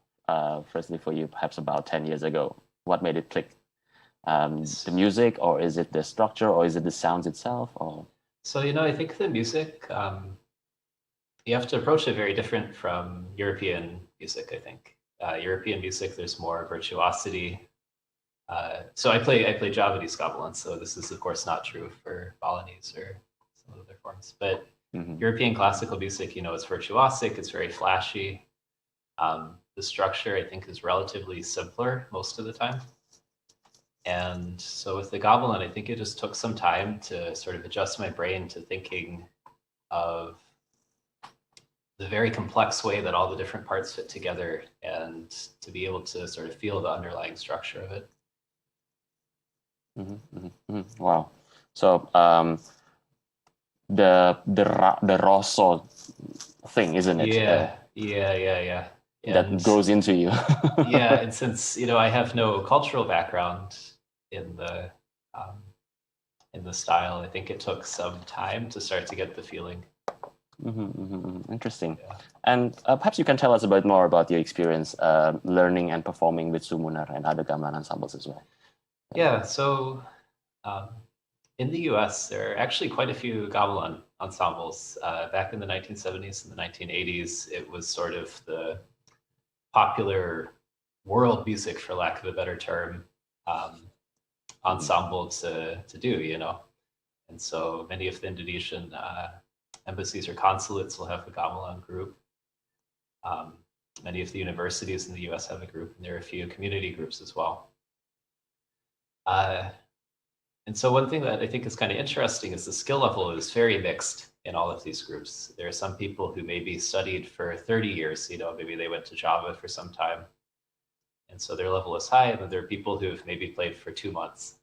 Firstly, for you, perhaps about 10 years ago, what made it click? The music, or is it the structure, or is it the sounds itself? Or so I think the music, you have to approach it very different from European music. I think European music, there's more virtuosity. So I play Javanese gamelan, so this is of course not true for Balinese or some other forms. But European classical music, it's virtuosic, it's very flashy. The structure, I think, is relatively simpler most of the time. And so with the gamelan, I think it just took some time to sort of adjust my brain to thinking of the very complex way that all the different parts fit together, and to be able to sort of feel the underlying structure of it. Wow. So the rosso thing, isn't it? Yeah. That goes into you. Yeah, and since I have no cultural background in the style, I think it took some time to start to get the feeling. Interesting. Yeah. And perhaps you can tell us a bit more about your experience learning and performing with Sumunar and other gamelan ensembles as well. Yeah, so in the US, there are actually quite a few gamelan ensembles. Back in the 1970s and the 1980s, it was sort of the popular world music, for lack of a better term, ensemble to do, And so many of the Indonesian embassies or consulates will have a gamelan group. Many of the universities in the US have a group, and there are a few community groups as well. And so one thing that I think is kind of interesting is the skill level is very mixed in all of these groups. There are some people who maybe studied for 30 years, maybe they went to Java for some time, and so their level is high, and then there are people who've maybe played for 2 months.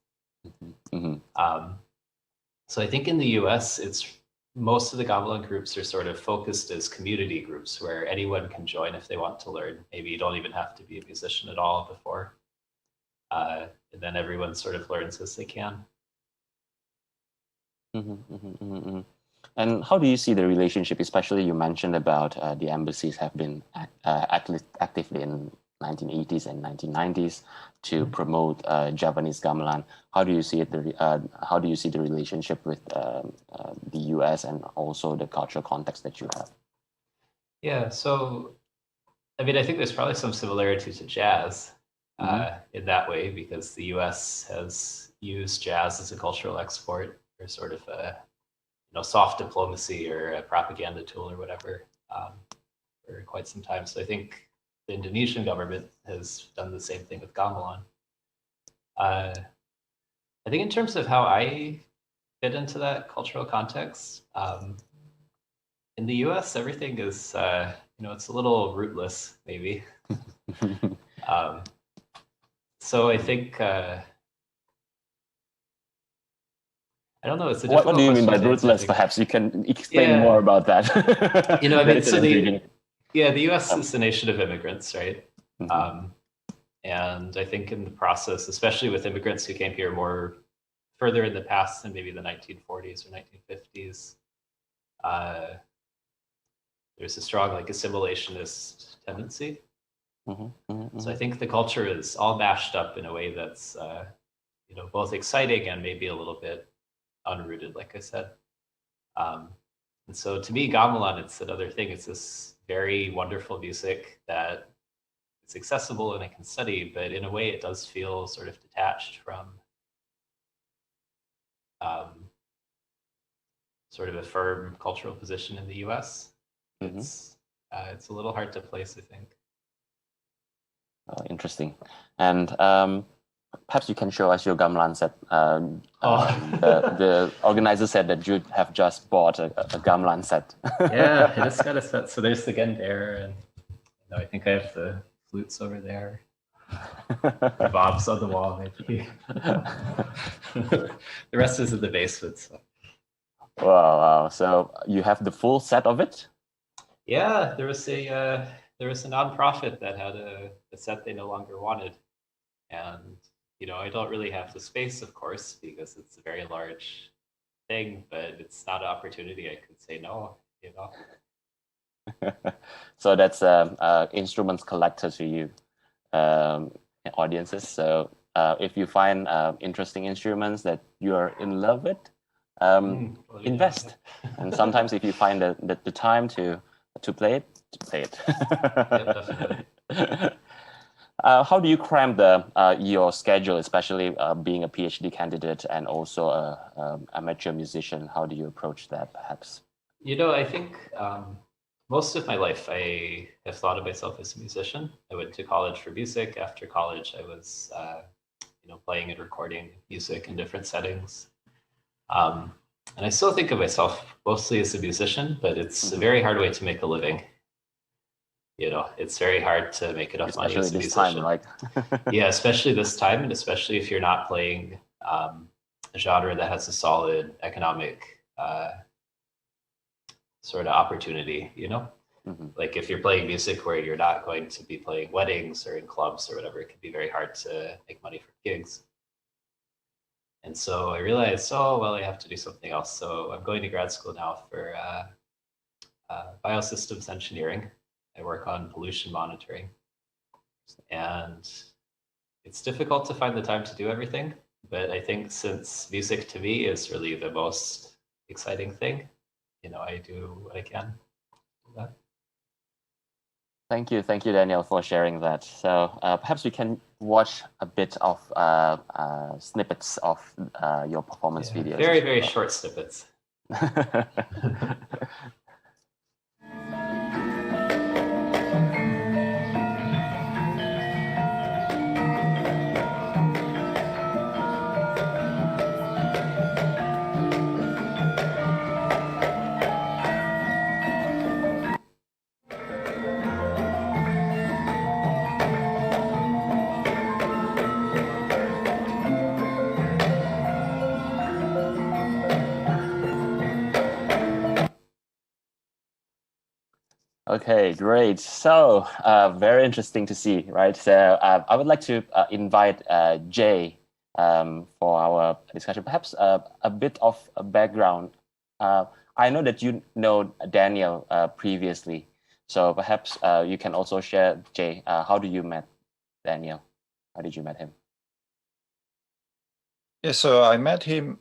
So I think in the US, most of the gamelan groups are sort of focused as community groups where anyone can join if they want to learn. Maybe you don't even have to be a musician at all before. And then everyone sort of learns as they can. And how do you see the relationship, especially you mentioned about the embassies have been actively in 1980s and 1990s to promote Javanese gamelan. How do you see it? How do you see the relationship with the US and also the cultural context that you have? Yeah, so I mean, I think there's probably some similarity to jazz in that way, because the US has use jazz as a cultural export or sort of a soft diplomacy or a propaganda tool or whatever for quite some time. So I think the Indonesian government has done the same thing with gamelan. I think in terms of how I fit into that cultural context, in the US, everything is, it's a little rootless, maybe. So I think, I don't know, it's a difficult What do you mean by question to answer, I rootless? think. Perhaps you can explain Yeah. more about that. I mean, That is so intriguing. the US is a nation of immigrants, right? Mhm. And I think in the process, especially with immigrants who came here more further in the past than maybe the 1940s or 1950s, there's a strong assimilationist tendency. Mhm, mhm, mhm. So I think the culture is all mashed up in a way that's both exciting and maybe a little bit unrooted, like I said. And so to me, gamelan, it's another thing. It's this very wonderful music that it's accessible and I can study, but in a way it does feel sort of detached from sort of a firm cultural position in the US. Mhm. It's a little hard to place, I think. Oh, interesting. And perhaps you can show us your gamelan set. The organizer said that you have just bought a gamelan set. Yeah, I just got a set. So there's the gendare, and I think I have the flutes over there. The bobs on the wall, maybe. The rest is in the basement. So. Wow. So you have the full set of it? Yeah, there was a nonprofit that had a set they no longer wanted, and I don't really have the space, of course, because it's a very large thing. But it's not an opportunity I could say no. So that's instruments collector to you, audiences. So if you find interesting instruments that you are in love with, invest. And sometimes if you find the time to play it, Yeah, definitely. How do you cram your schedule, especially being a PhD candidate and also an amateur musician? How do you approach that, perhaps? I think most of my life I have thought of myself as a musician. I went to college for music. After college, I was playing and recording music in different settings. And I still think of myself mostly as a musician, but it's a very hard way to make a living. It's very hard to make enough money as a musician. Yeah, especially this time, and especially if you're not playing a genre that has a solid economic sort of opportunity, Mm-hmm. Like if you're playing music where you're not going to be playing weddings or in clubs or whatever, it can be very hard to make money from gigs. And so I realized, I have to do something else. So I'm going to grad school now for biosystems engineering. I work on pollution monitoring. And it's difficult to find the time to do everything. But I think since music to me is really the most exciting thing, I do what I can do that. Thank you, Daniel, for sharing that. So perhaps we can watch a bit of snippets of your performance videos. Very, very short snippets. Okay, great. So very interesting to see, right? So I would like to invite Jay for our discussion. Perhaps a bit of a background. I know that you know Daniel previously, so perhaps you can also share, Jay, how do you met Daniel? How did you met him? Yeah, so I met him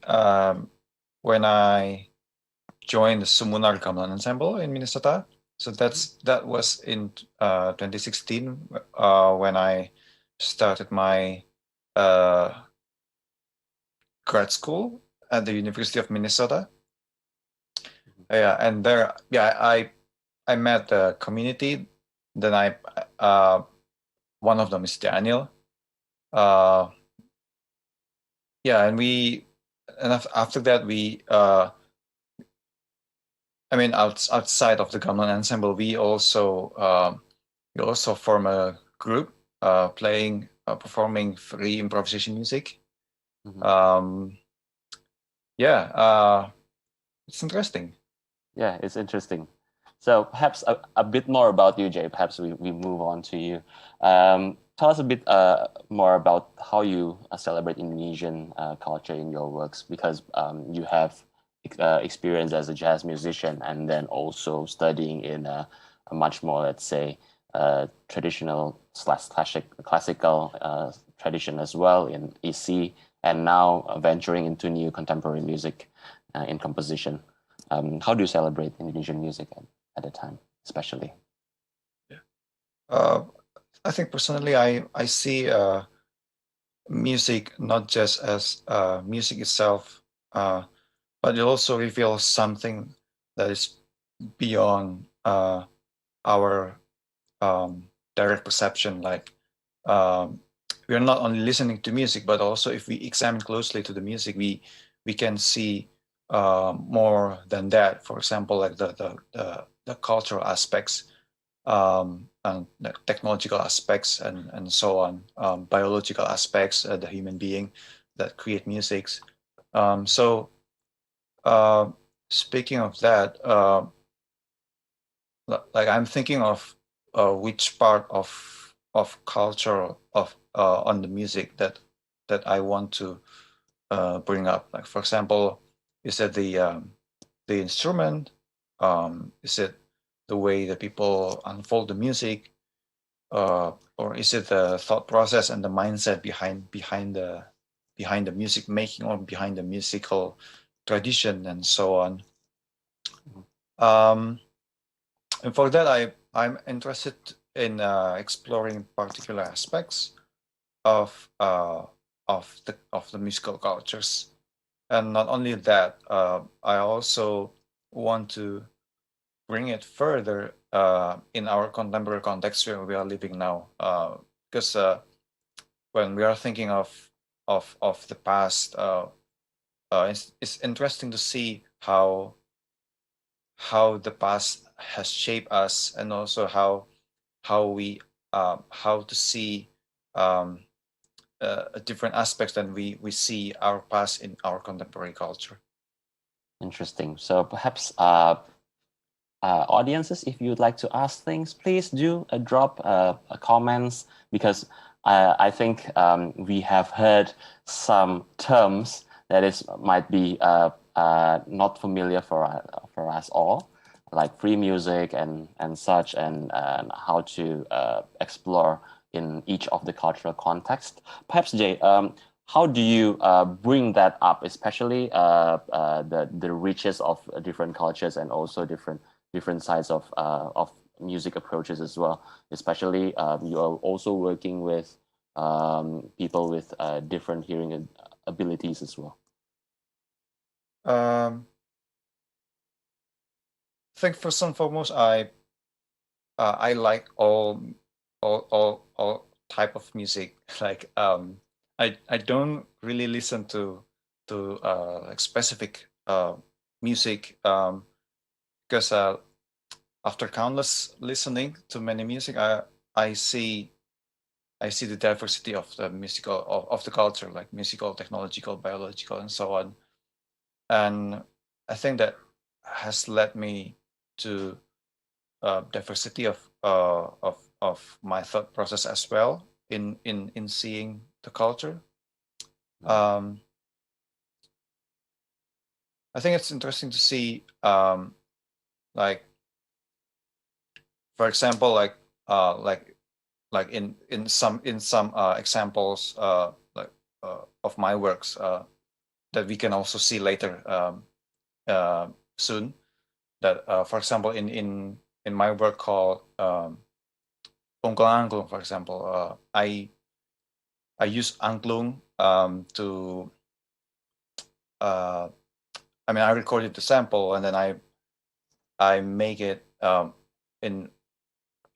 when I joined the Sumunar Gamelan Ensemble in Minnesota. So that was in 2016 when I started my grad school at the University of Minnesota. Yeah, and there, I met the community. Then one of them is Daniel. Yeah, and after that outside of the gamelan ensemble, we also form a group performing free improvisation music. It's interesting. Yeah, it's interesting. So perhaps a bit more about you, Jay. Perhaps we move on to you. Tell us a bit more about how you celebrate Indonesian culture in your works, because you have experience as a jazz musician and then also studying in a much more, let's say, traditional / classical tradition as well in EC, and now venturing into new contemporary music in composition. How do you celebrate Indonesian music at the time, especially? I think personally, I see music not just as music itself, but it also reveals something that is beyond our direct perception. Like we are not only listening to music, but also if we examine closely to the music, we can see more than that. For example, like the cultural aspects, and the technological aspects, and so on, biological aspects, the human being that create music. Speaking of that, like I'm thinking of which part of culture on the music that I want to bring up. Like, for example, is it the instrument? Is it the way that people unfold the music, or is it the thought process and the mindset behind the music making, or behind the musical tradition, and so on? And for that, I'm interested in exploring particular aspects of the musical cultures, and not only that, I also want to bring it further in our contemporary context where we are living now, because when we are thinking of the past, it's interesting to see how the past has shaped us, and also how to see different aspects than we see our past in our contemporary culture. Interesting. So perhaps audiences, if you'd like to ask things, please do drop comments, because I think we have heard some terms that might be not familiar for us all, like free music and such, and how to explore in each of the cultural context. Perhaps, Jay, how do you bring that up, especially the riches of different cultures, and also different sides of music approaches as well? Especially, you are also working with people with different hearing abilities as well. I think first and foremost, I like all type of music. Like I don't really listen to like specific music, because after countless listening to many music, I see the diversity of the musical of the culture, like musical, technological, biological, and so on. And I think that has led me to diversity of my thought process as well in seeing the culture. I think it's interesting to see, like, for example, like in some examples of my works that we can also see later soon. That for example, in my work called Ungklang Angklung, for example, I use angklung to I mean, I recorded the sample and then I make it in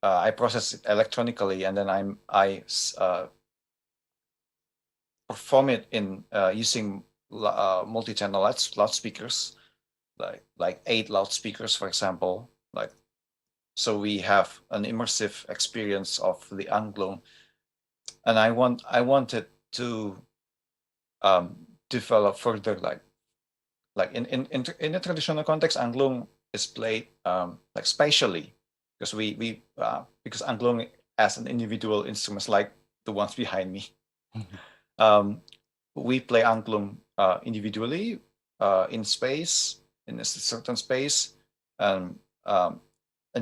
I process it electronically, and then I perform it in using multi-channel loudspeakers, like 8 loudspeakers, for example. Like, so we have an immersive experience of the angklung, and I wanted to develop further, like in a traditional context, angklung is played like spatially, because because angklung as an individual instruments like the ones behind me, we play angklung individually in space, in a certain space, and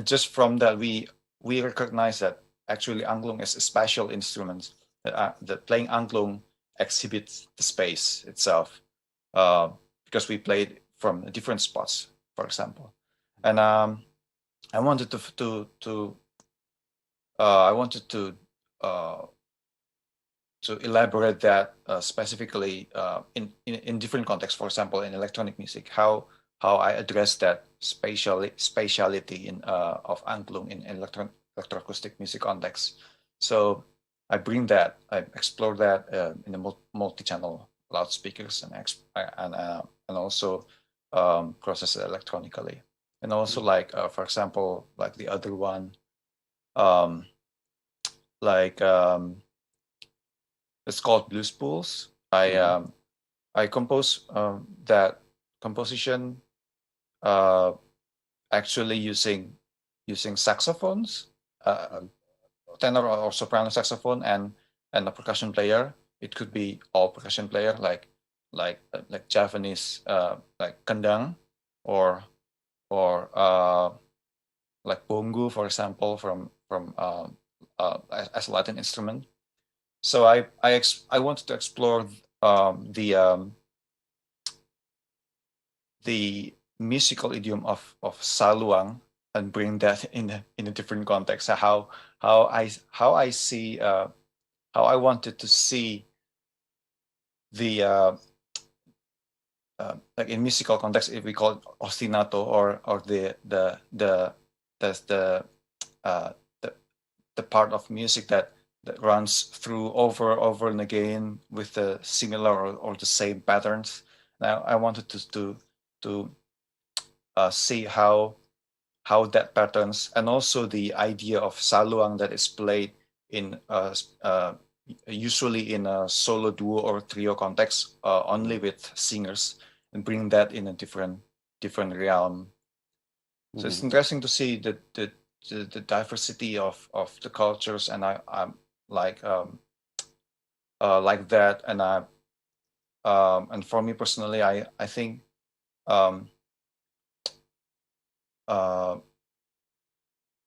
just from that we recognize that actually angklung is a spatial instrument, that playing angklung exhibits the space itself, because we played from different spots, for example. And I wanted to elaborate that specifically in different contexts. For example, in electronic music, how I address that spatiality of angklung in electroacoustic music context. So I bring that, I explore that in the multi-channel loudspeakers, and also process it electronically. And also, like for example, like the other one, it's called Blues Pools. I compose that composition actually using saxophones, tenor or soprano saxophone, and a percussion player. It could be all percussion player, like Javanese, like kendang, or like bongo, for example, from as a Latin instrument. So I wanted to explore the musical idiom of saluang and bring that in a different context. So how I see, how I wanted to see the like in musical context, if we call it ostinato, or the part of music that runs through over and again with the similar or the same patterns. Now I wanted to see how that patterns, and also the idea of saluang that is played in usually in a solo, duo, or trio context, only with singers, and bring that in a different realm. So it's interesting to see the diversity of the cultures, and I'm like that, and for me personally, I think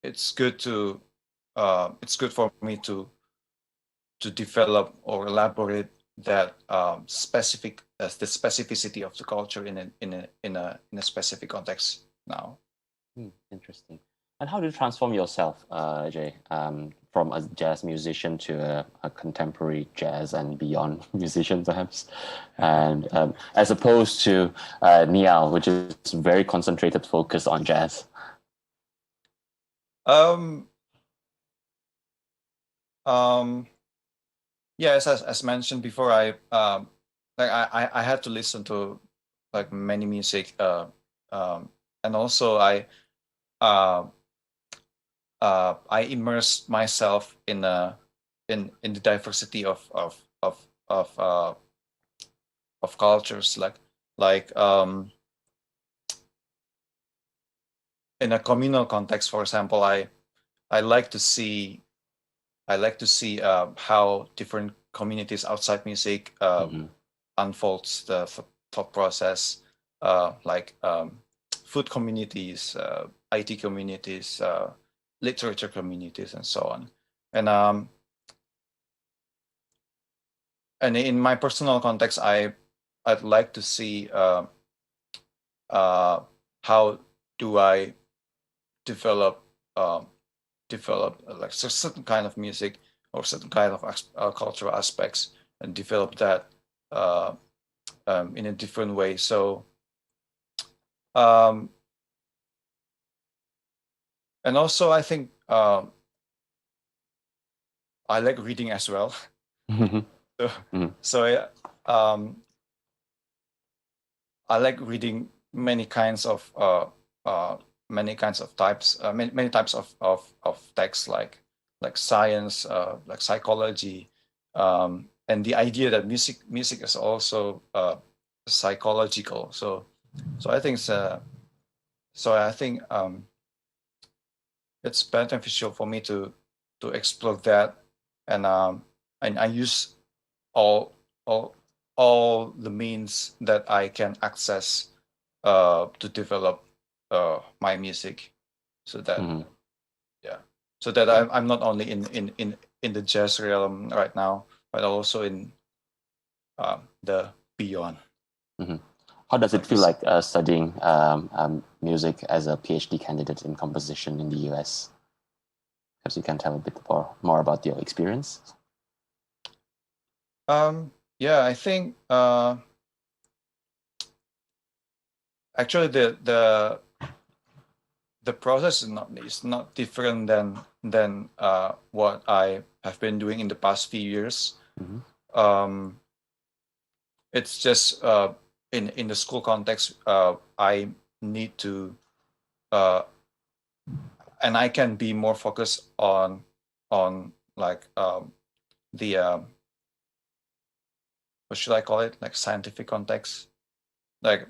it's good for me to develop or elaborate that the specificity of the culture in a specific context now. Interesting. And how do you transform yourself, Jay, from a jazz musician to a contemporary jazz and beyond musician, perhaps, and as opposed to Niall, which is very concentrated, focused on jazz? Yes, as mentioned before, I had to listen to like many music, and also I immersed myself in the diversity of cultures, like in a communal context. For example, I like to see how different communities outside music unfolds the thought process, like food communities, IT communities, literature communities, and so on. And in my personal context, I'd like to see how do I develop like certain kind of music or certain kind of cultural aspects, and develop that in a different way. So, and also I think I like reading as well. So, so I like reading many kinds of types, many types of texts like science, like psychology, and the idea that music is also psychological. So I think it's beneficial for me to explore that, and I use all the means that I can access to develop my music, so that so that I'm not only in the jazz realm right now, but also in the beyond. How does it feel like studying music as a PhD candidate in composition in the US? Perhaps you can tell a bit more about your experience. Yeah, I think actually the process is not different than what I have been doing in the past few years. It's just in the school context, I need to and I can be more focused on like the what should I call it, like scientific context, like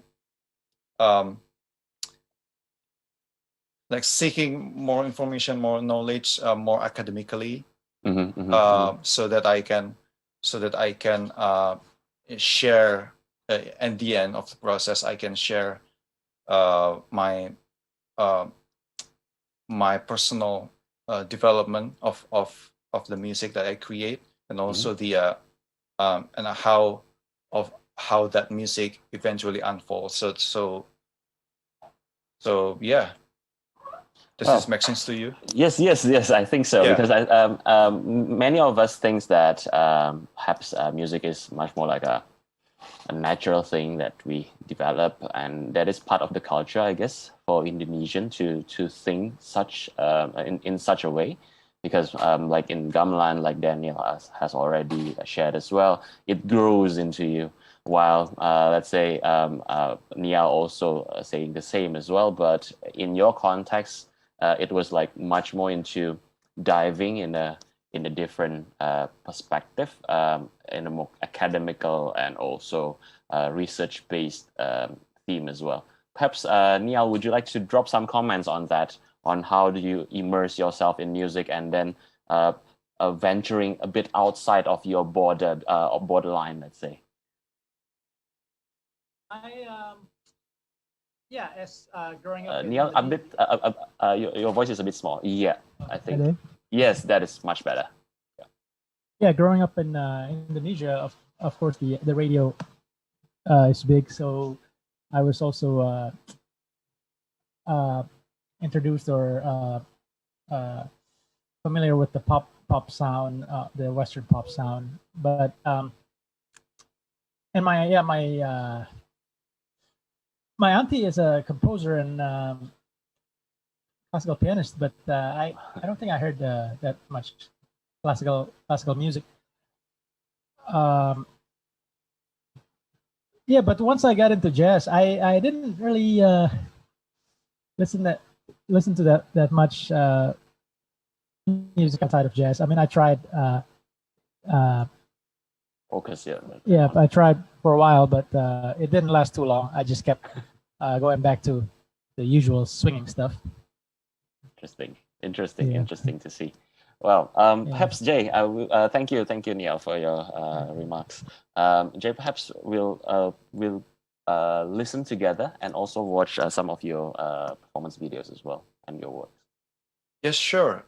seeking more information, more knowledge, more academically, so that I can share at the end of the process. I can share my personal development of the music that I create, and also the and how that music eventually unfolds. So yeah. Does this make sense to you? Yes, I think so. Yeah. Because many of us think that perhaps music is much more like a natural thing that we develop, and that is part of the culture, I guess, for Indonesian to think such in such a way. Because like in gamelan, like Daniel has already shared as well, it grows into you. While let's say Nia also saying the same as well, but in your context, it was like much more into diving in a different perspective, in a more academical and also research-based theme as well. Perhaps Nia, would you like to drop some comments on that? On how do you immerse yourself in music, and then venturing a bit outside of your borderline, let's say? As growing up. Neil, a bit. Your voice is a bit small. Yeah, I think. Hello? Yes, that is much better. Yeah, growing up in Indonesia, of course, the radio is big. So I was also introduced or familiar with the pop sound, the Western pop sound. But and my auntie is a composer and classical pianist, but I don't think I heard that much classical music. Yeah, but once I got into jazz, I didn't really listen to that much music outside of jazz. I mean, I tried. Focus, yeah. Yeah, I tried for a while, but it didn't last too long. I just kept going back to the usual swinging stuff. Interesting to see. Well, perhaps Jay, thank you, Neil, for your remarks. Jay, perhaps we'll listen together and also watch some of your performance videos as well and your works. Yes, sure.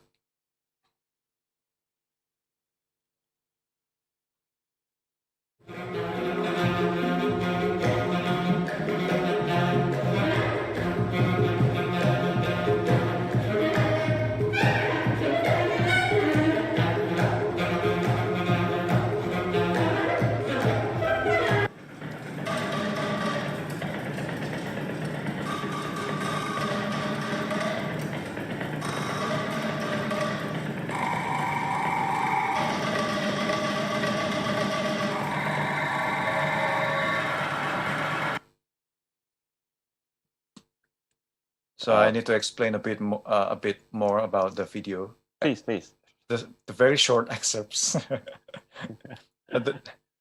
So I need to explain a bit more about the video. Please. The very short excerpts.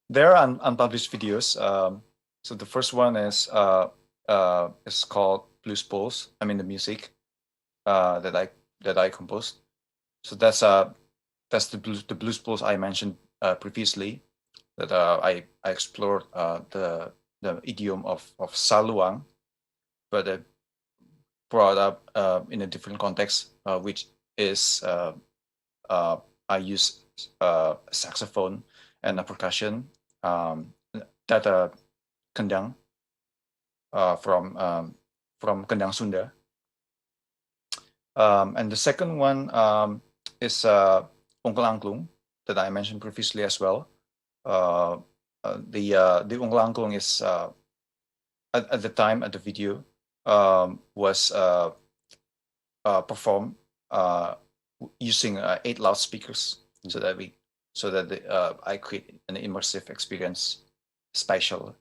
There are unpublished videos. So the first one is called Blues Pulse. I mean the music that I composed. So that's the Blues Pulse I mentioned previously. That I explored the idiom of Saluang, but brought up in a different context, which is I use saxophone and a percussion that kendang from Kendang Sunda. And the second one is Ongkel Angklung that I mentioned previously as well. The Ongkel Angklung is at the time at the video was performed using 8 loudspeakers, so that I create an immersive experience spatially.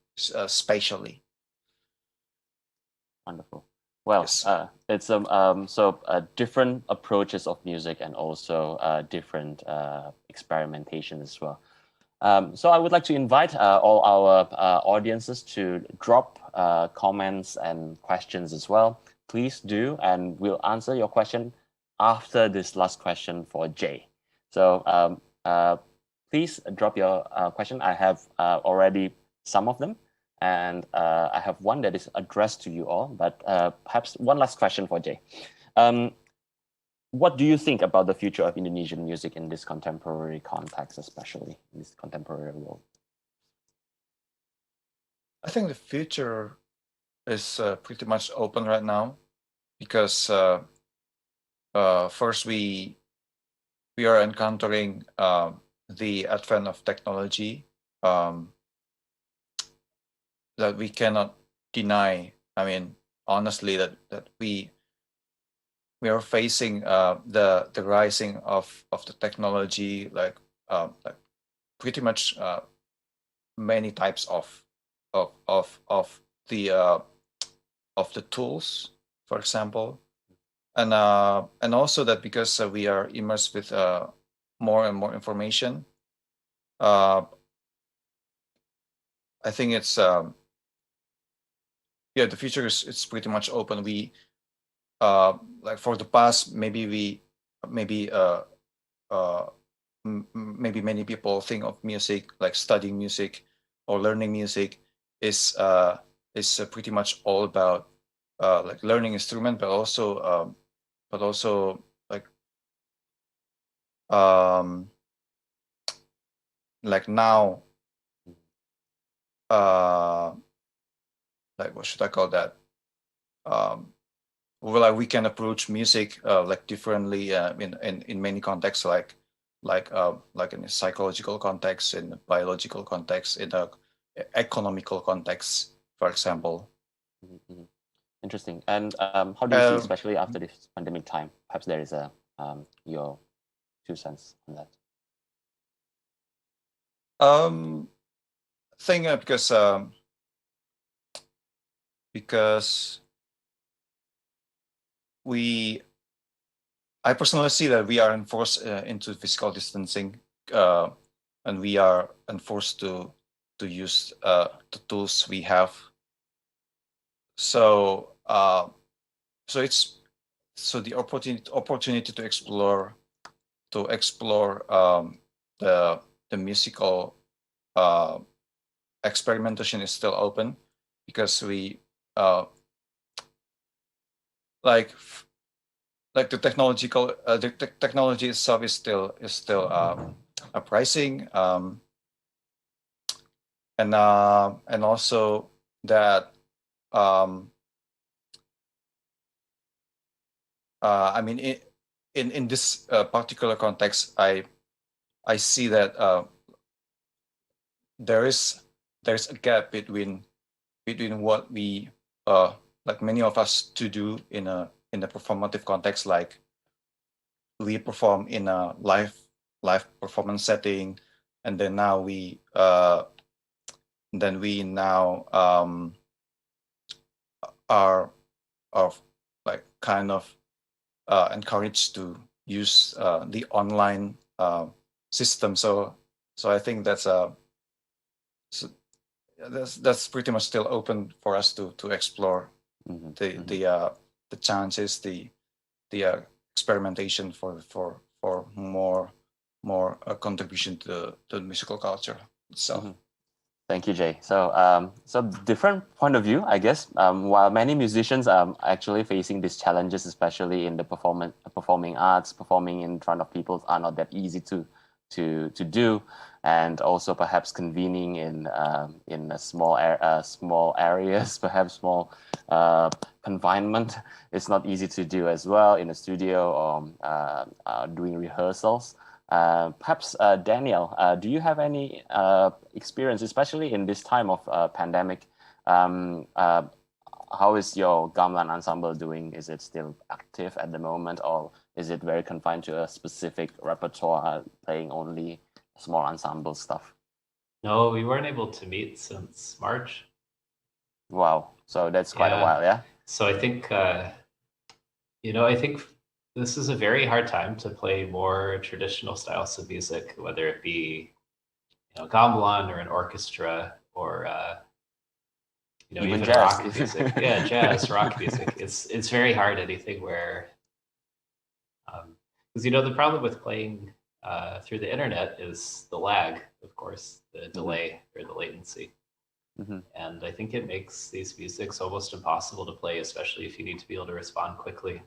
Wonderful. Well, Yes. it's different approaches of music and also different experimentation as well. So I would like to invite all our audiences to drop comments and questions as well. Please do, and we'll answer your question after this last question for Jay. So please drop your question. I have already some of them, and I have one that is addressed to you all, but perhaps one last question for Jay. What do you think about the future of Indonesian music in this contemporary context, especially in this contemporary world? I think the future is pretty much open right now, because first we are encountering the advent of technology that we cannot deny. I mean, honestly, that we are facing the rising of the technology, like pretty much many types of the tools, for example, and also that because we are immersed with more and more information, I think it's the future is pretty much open. We like for the past, maybe many people think of music, like studying music or learning music, is pretty much all about like learning instrument, but also like now like what should I call that? Well, like we can approach music like differently in many contexts, like in a psychological context, in a biological context, in a economical context, for example. Mm-hmm. Interesting. And how do you see, especially after this pandemic time? Perhaps there is your 2 cents on that. Thing because I personally see that we are enforced into physical distancing, and we are enforced to use the tools we have. So the opportunity to explore the musical experimentation is still open, because we like the technology itself is still uprising, and also that I mean in this particular context, I see that there's a gap between what we like many of us to do in a performative context, like we perform in a live performance setting, and then now we are like kind of encouraged to use the online system. So I think that's pretty much still open for us to explore the challenges, the experimentation for more contribution to the musical culture itself. Thank you, Jay. So, different point of view, I guess. While many musicians are actually facing these challenges, especially in the performing arts, performing in front of people are not that easy to do, and also perhaps convening in a small areas, perhaps small confinement. It's not easy to do as well in a studio or doing rehearsals. Perhaps Daniel, do you have any experience, especially in this time of pandemic? How is your gamelan ensemble doing? Is it still active at the moment, or is it very confined to a specific repertoire, playing only small ensemble stuff? No, we weren't able to meet since March. Wow, so that's quite a while, yeah? So I think, I think this is a very hard time to play more traditional styles of music, whether it be, gamelan or an orchestra or, even jazz. rock music. Yeah, jazz, rock music. It's very hard, anything where, because the problem with playing through the internet is the lag, of course, the delay or the latency. And I think it makes these musics almost impossible to play, especially if you need to be able to respond quickly.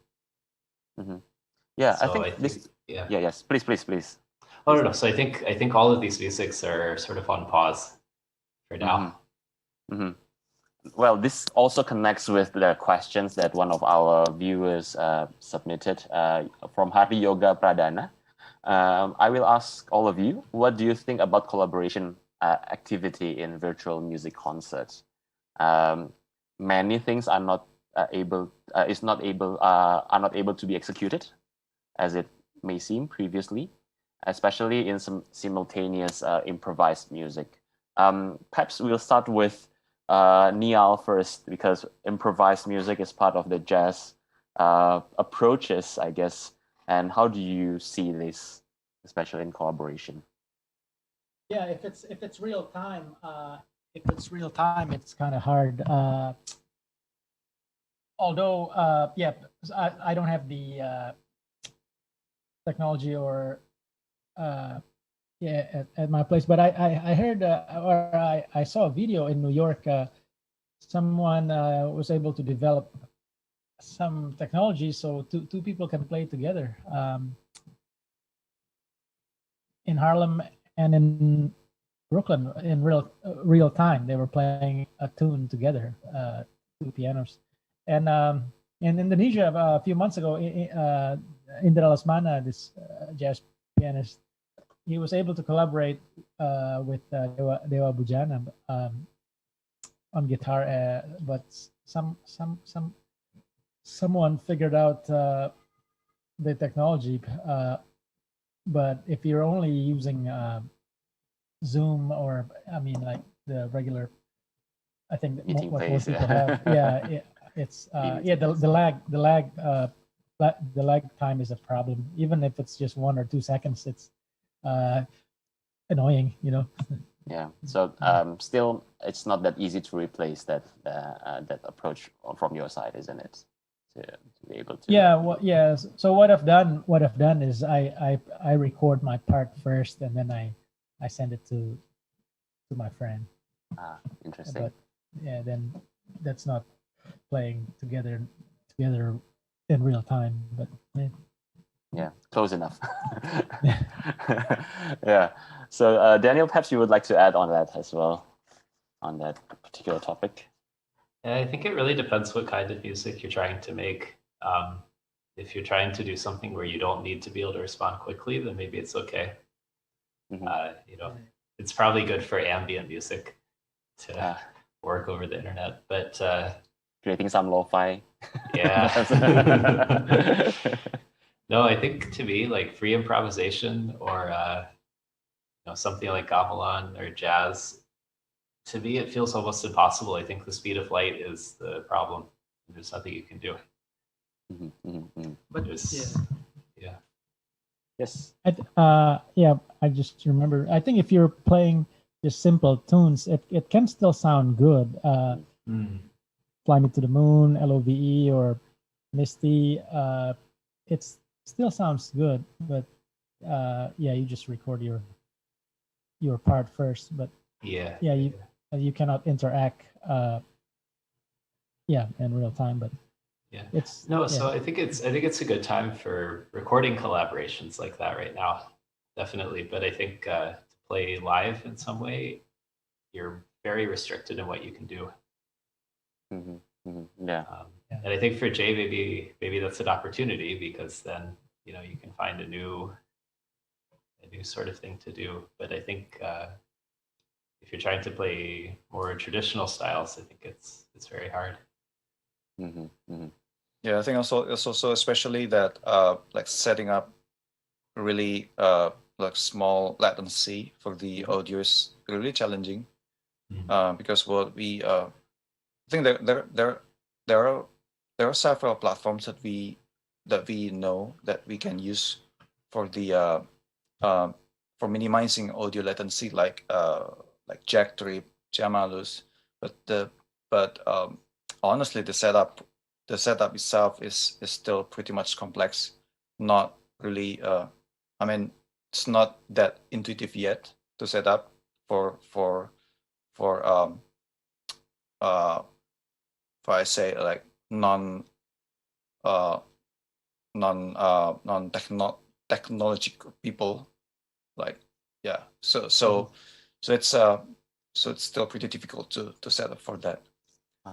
Yeah, So I think yes, please. Oh no. So I think all of these musics are sort of on pause for now. Well, this also connects with the questions that one of our viewers submitted from Hari Yoga Pradana. I will ask all of you, what do you think about collaboration activity in virtual music concerts? Many things are not able to be executed as it may seem previously, especially in some simultaneous improvised music. Perhaps we'll start with Niall first, because improvised music is part of the jazz approaches, I guess. And how do you see this, especially in collaboration? Yeah, if it's real time, it's kind of hard. Although, I don't have the technology or at my place, but I heard or I saw a video in New York. Someone was able to develop some technology so two people can play together in Harlem and in Brooklyn in real time. They were playing a tune together, two pianos. And in Indonesia, a few months ago, Indra Lesmana, this jazz pianist, he was able to collaborate with Dewa Bujana on guitar, but someone figured out the technology. But if you're only using Zoom or like the regular, I think what most people have, it's the lag time is a problem. Even if it's just 1 or 2 seconds, it's annoying, Yeah. So still, it's not that easy to replace that approach from your side, isn't it? To be able to. Yeah. So what I've done is I record my part first, and then I send it to my friend. Interesting. But then that's not playing together in real time, but yeah, close enough. Yeah. So Daniel, perhaps you would like to add on that as well, on that particular topic. I think it really depends what kind of music you're trying to make. If you're trying to do something where you don't need to be able to respond quickly, then maybe it's okay. It's probably good for ambient music to work over the internet, but creating some lo-fi. Yeah. No, I think to me, like free improvisation or something like gamelan or jazz, to me it feels almost impossible. I think the speed of light is the problem. There's nothing you can do. But There's- yeah, Yes. I just remember. I think if you're playing just simple tunes, it can still sound good. Fly Me to the Moon, LOVE, or Misty. It still sounds good, but you just record your part first. But yeah, you cannot interact. In real time, but yeah. it's No, so I think it's a good time for recording collaborations like that right now, definitely. But I think to play live in some way, you're very restricted in what you can do. Yeah. And I think for Jay, maybe that's an opportunity, because then you can find a new sort of thing to do. But I think if you're trying to play more traditional styles, I think it's very hard. Yeah, I think also it's also especially that like setting up really like small latency for the audio is really challenging, because what we I think there are several platforms that we know that we can use for the for minimizing audio latency, like Jacktrip, Jamalus, but honestly the setup itself is still pretty much complex. Not really. I mean, it's not that intuitive yet to set up for I say like non technological people, like so it's still pretty difficult to set up for that.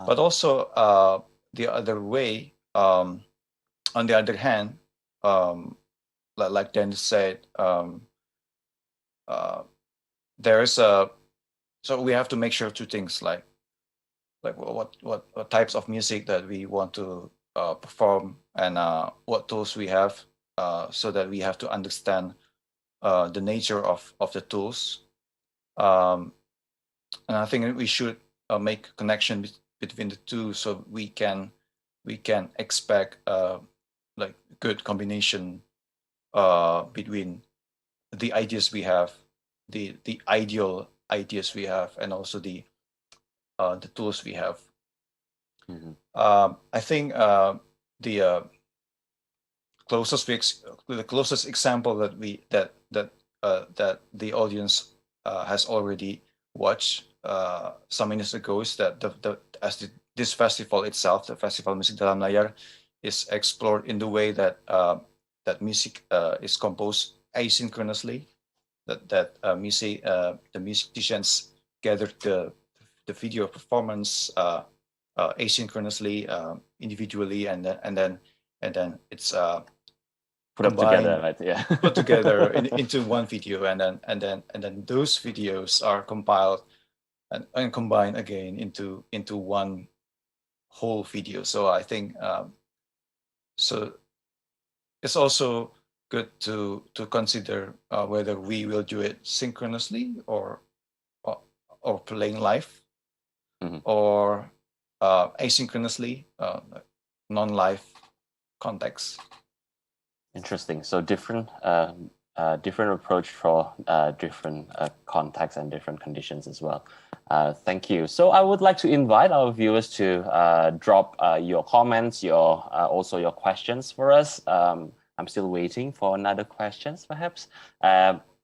But also the other way, on the other hand, like Dennis said, there is so we have to make sure two things, like what types of music that we want to perform, and what tools we have, so that we have to understand the nature of the tools, and I think we should make a connection between the two, so we can expect like good combination between the ideas we have, the ideal ideas we have, and also the tools we have. I think the closest example that the audience has already watched some minutes ago is that this festival itself, the Festival Musik Dalam Layar, is explored in the way that that music is composed asynchronously. The musicians gather the video performance asynchronously, individually, and then it's put together, right? Yeah. put together into one video, and then those videos are compiled and combined again into one whole video. So I think so it's also good to consider whether we will do it synchronously or playing live, or asynchronously, non-live context. Interesting. So different approach for different contexts and different conditions as well. Thank you. So I would like to invite our viewers to drop your comments, also your questions for us. I'm still waiting for another questions, perhaps.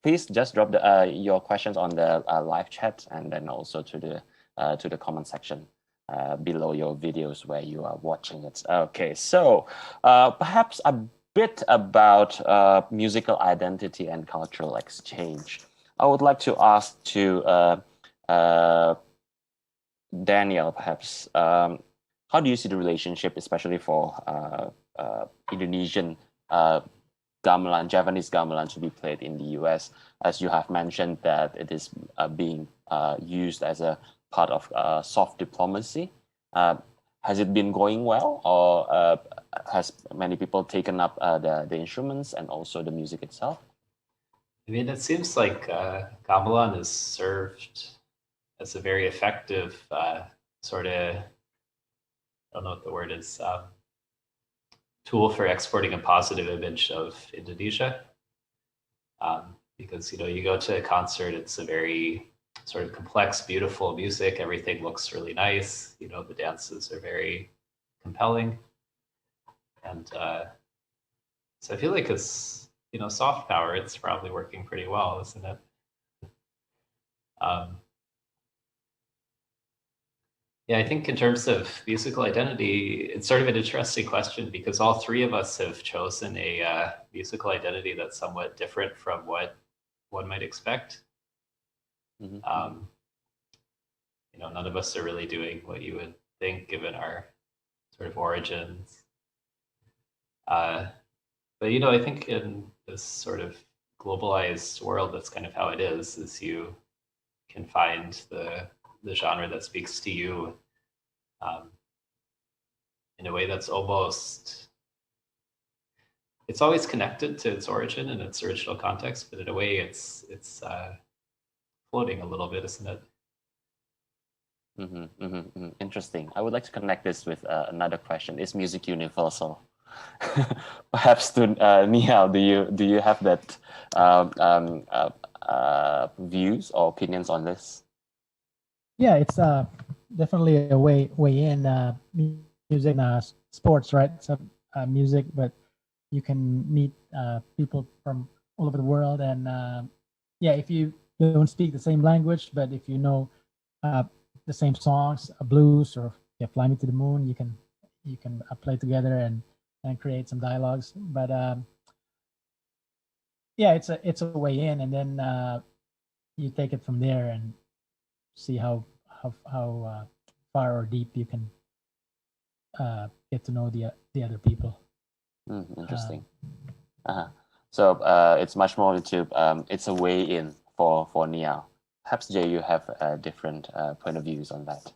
Please just drop your questions on the live chat, and then also to the comment section below your videos where you are watching it. Okay, so perhaps a bit about musical identity and cultural exchange. I would like to ask to Daniel, perhaps, how do you see the relationship, especially for Indonesian gamelan, Javanese gamelan, to be played in the US, as you have mentioned that it is being used as a part of soft diplomacy? Has it been going well, or has many people taken up the instruments and also the music itself? I mean, it seems like gamelan is served as a very effective sort of, I don't know what the word is, tool for exporting a positive image of Indonesia. Because you go to a concert, it's a very sort of complex, beautiful music. Everything looks really nice. The dances are very compelling, and so I feel like it's soft power. It's probably working pretty well, isn't it? Yeah, I think in terms of musical identity, it's sort of an interesting question because all three of us have chosen a musical identity that's somewhat different from what one might expect. None of us are really doing what you would think given our sort of origins. But I think in this sort of globalized world, that's kind of how it is you can find the genre that speaks to you in a way that's it's always connected to its origin and its original context, but in a way it's floating a little bit, isn't it? Interesting. I would like to connect this with another question. Is music universal? Perhaps to Niall, do you have that views or opinions on this? Yeah, it's definitely a way in music, sports, right? So music, but you can meet people from all over the world, and if you don't speak the same language, but if you know the same songs, blues, or "Fly Me to the Moon," you can play together and create some dialogues. But it's a way in, and then you take it from there and see how far or deep you can get to know the other people. Interesting. So it's much more into it's a way in for Niall. Perhaps Jay, you have a different point of views on that.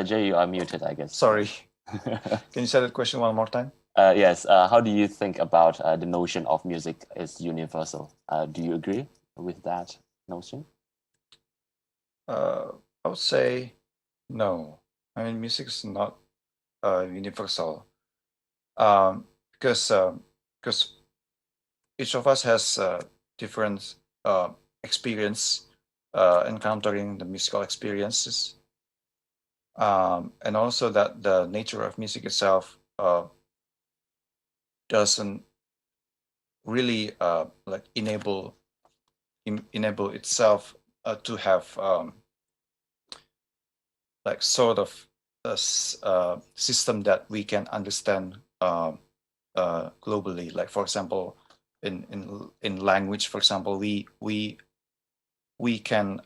Jay, you are muted, I guess. Sorry. Can you say that question one more time? Yes. How do you think about the notion of music is universal? Do you agree with that notion? I would say no. I mean, music is not universal because each of us has different experience encountering the musical experiences, and also that the nature of music itself doesn't really enable itself to have sort of a system that we can understand globally. Like, for example, in language, for example, we can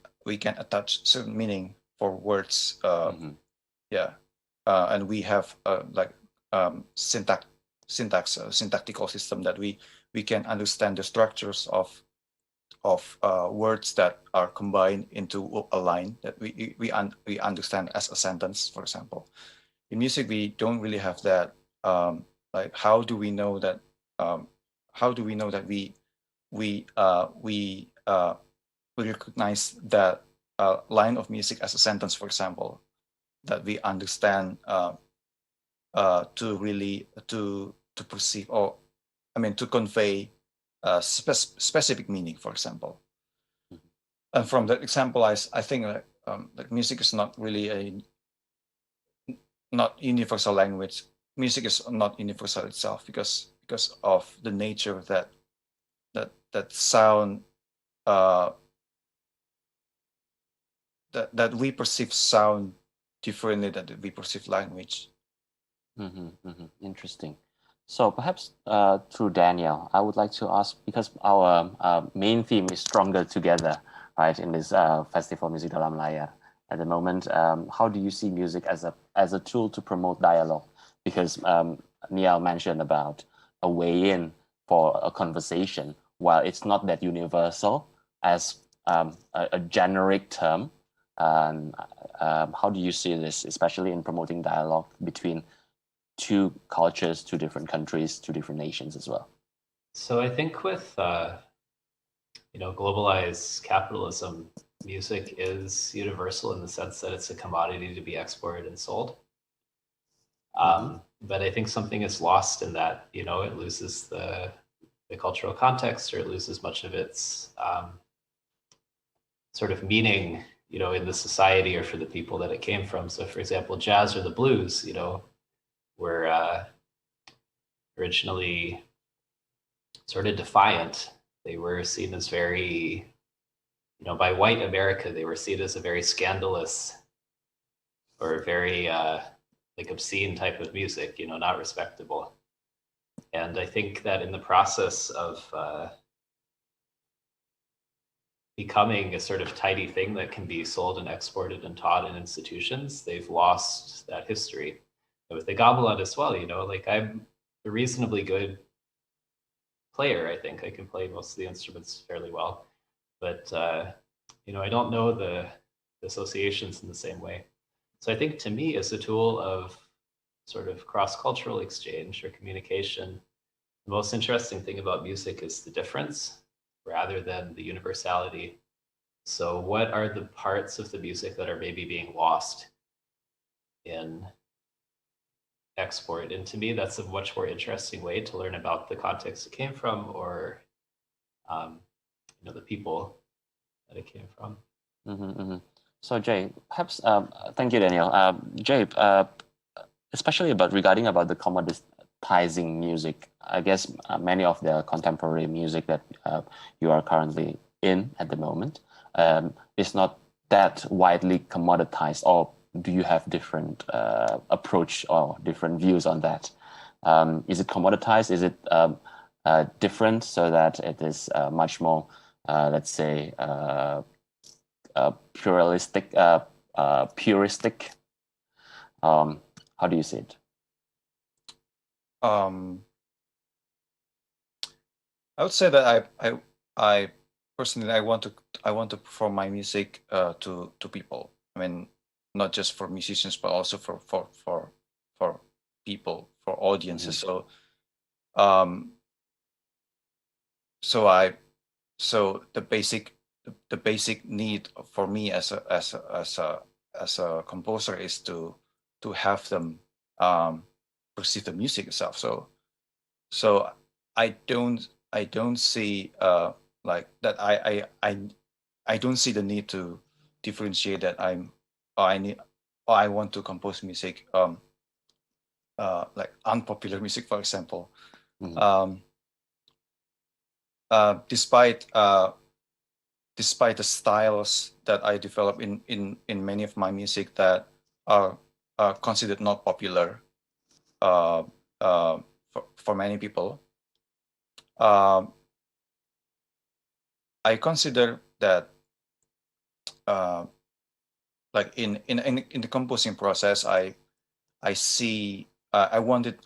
attach certain meaning for words. And we have syntactical system that we can understand the structures of words that are combined into a line that we understand as a sentence, for example. In music, we don't really have that. How do we know that? How do we know that we recognize that line of music as a sentence, for example, that we understand to perceive, or to convey specific meaning, for example. And from that example, I think that music is not really not universal language. Music is not universal itself because of the nature of that sound, that we perceive sound differently than we perceive language. Interesting. So perhaps through Daniel, I would like to ask, because our main theme is Stronger Together, right, in this Festival Musik Dalam Layar at the moment. How do you see music as a tool to promote dialogue? Because Niall mentioned about a way in for a conversation, while it's not that universal as a generic term. How do you see this, especially in promoting dialogue between two cultures, two different countries, two different nations as well? So I think with globalized capitalism, music is universal in the sense that it's a commodity to be exported and sold. But I think something is lost in that, you know, it loses the cultural context, or it loses much of its sort of meaning, you know, in the society or for the people that it came from. So for example, jazz or the blues, you know, were originally sort of defiant. They were seen as very, you know, by white America, they were seen as a very scandalous or very like obscene type of music, you know, not respectable. And I think that in the process of becoming a sort of tidy thing that can be sold and exported and taught in institutions, they've lost that history. And with the gamelan as well, you know, like I'm a reasonably good player. I think I can play most of the instruments fairly well, but you know, I don't know the associations in the same way. So I think to me, as a tool of sort of cross-cultural exchange or communication, the most interesting thing about music is the difference rather than the universality. So what are the parts of the music that are maybe being lost in export? And to me, that's a much more interesting way to learn about the context it came from, or you know, the people that it came from. So Jay, perhaps thank you, Daniel. Jay, especially regarding about the commoditizing music, I guess many of the contemporary music that you are currently in at the moment is not that widely commoditized, or do you have different approach or different views on that? Is it commoditized? Is it different so that it is much more, let's say, puristic? How do you see it? I would say that I personally I want to perform my music to people. I mean, not just for musicians, but also for people, for audiences. So so the basic need for me as a composer is to have them perceive the music itself. So I don't see like that. I don't see the need to differentiate that I want to compose music like unpopular music, for example. Despite the styles that I develop in many of my music that are considered not popular for many people, I consider that like in the composing process, I see I wanted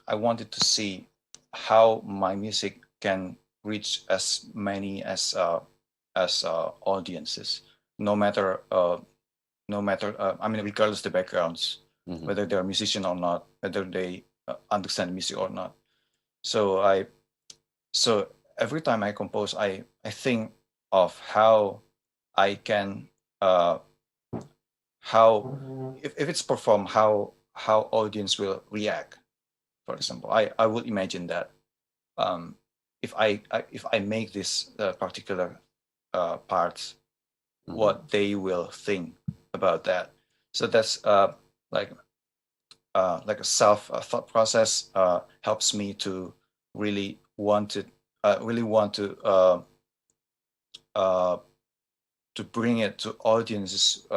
to see how my music can reach as many as audiences, no matter I mean, regardless the backgrounds, whether they're a musician or not, whether they understand music or not. So every time I compose, I think of how I can how if it's performed, how audience will react. For example, I would imagine that if I make this particular parts, what they will think about that. So that's like a self thought process helps me to really want to bring it to audiences,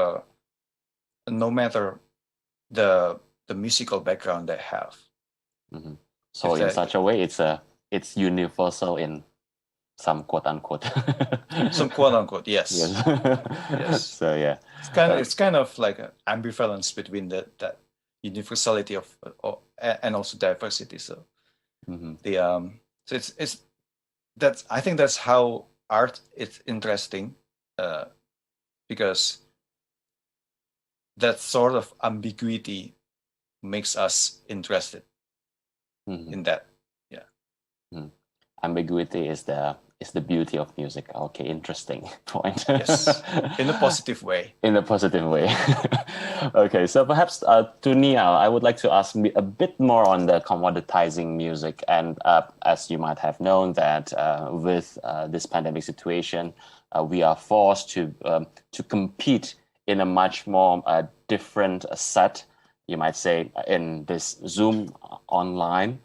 no matter the musical background they have. So in such a way, it's universal in some quote unquote. Some quote unquote, yes. Yes. So yeah, it's kind of like an ambivalence between that universality of and also diversity. So so it's that's, I think that's how art is interesting, because that sort of ambiguity makes us interested in that. Ambiguity is the is the beauty of music. Okay, interesting point. Yes, in a positive way. In a positive way. Okay, so perhaps to Niall, I would like to ask me a bit more on the commoditizing music. And as you might have known that with this pandemic situation, we are forced to compete in a much more different set, you might say, in this Zoom online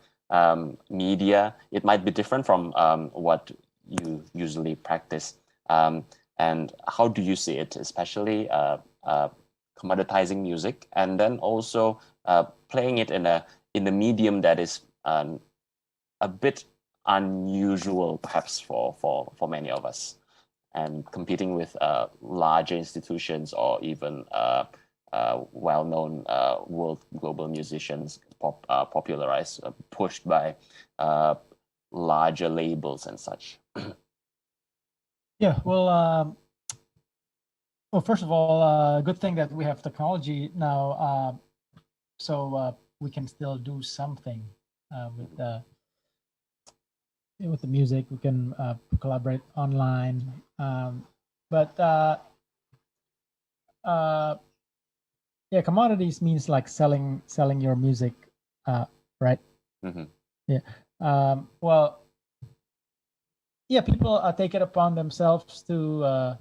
media. It might be different from what you usually practice. And how do you see it, especially commoditizing music, and then also playing it in a medium that is a bit unusual, perhaps for many of us, and competing with larger institutions or even well-known world global musicians, popularized, pushed by larger labels and such. Yeah, well, first of all, good thing that we have technology now, so we can still do something with the music. We can collaborate online, but yeah, commodities means like selling your music, right? Mm-hmm. Yeah. Well, yeah, people take it upon themselves to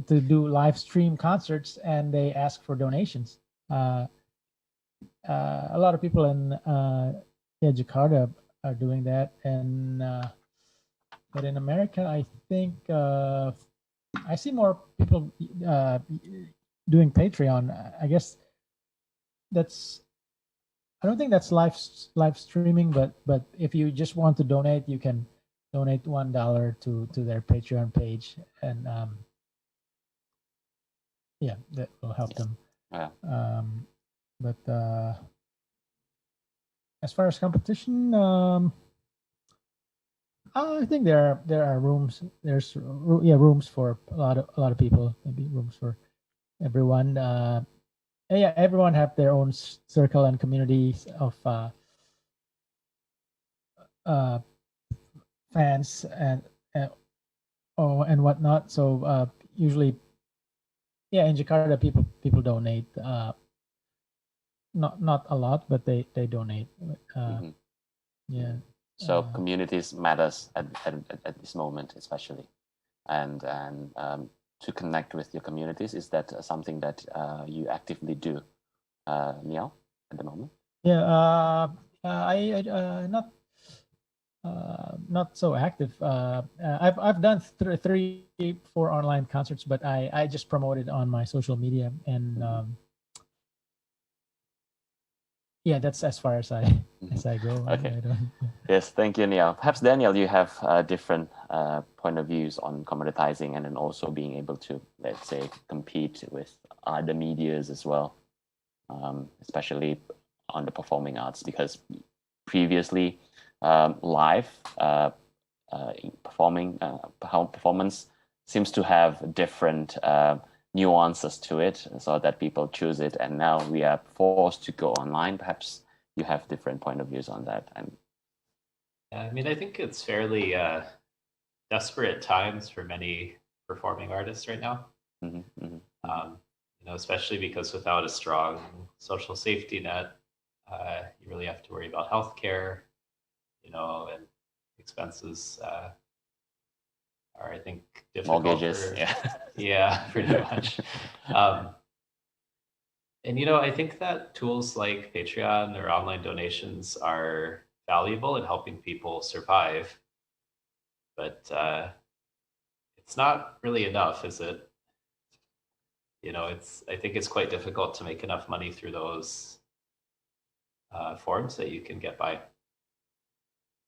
do live stream concerts, and they ask for donations. A lot of people in Jakarta are doing that, and but in America, I think I see more people doing Patreon. I guess I don't think that's live streaming, but if you just want to donate, you can donate $1 to their Patreon page, and yeah, that will help them. Yeah. But as far as competition, I think there are rooms. There's rooms for a lot of people. Maybe rooms for everyone. Yeah, everyone have their own circle and communities of fans and whatnot. So usually, yeah, in Jakarta, people donate. Not a lot, but they donate. Mm-hmm. Yeah. So communities matters at this moment, especially, and to connect with your communities. Is that something that you actively do, Niall, at the moment? Yeah, I not so active. I've done 3-4 online concerts, but I just promoted on my social media, and yeah, that's as far as I go. Okay. I don't, Yes, thank you, Niall. Perhaps Daniel, you have different point of views on commoditizing, and then also being able to, let's say, compete with other medias as well, especially on the performing arts, because previously live performance seems to have different nuances to it, so that people choose it, and now we are forced to go online. Perhaps you have different point of views on that. And yeah, I mean, I think it's fairly desperate times for many performing artists right now. Mm-hmm, mm-hmm. You know, especially because without a strong social safety net, you really have to worry about healthcare, you know, and expenses are, I think, difficult. Mortgages, yeah, pretty much. And you know, I think that tools like Patreon or online donations are valuable in helping people survive, but it's not really enough, is it? You know, I think it's quite difficult to make enough money through those forms that you can get by.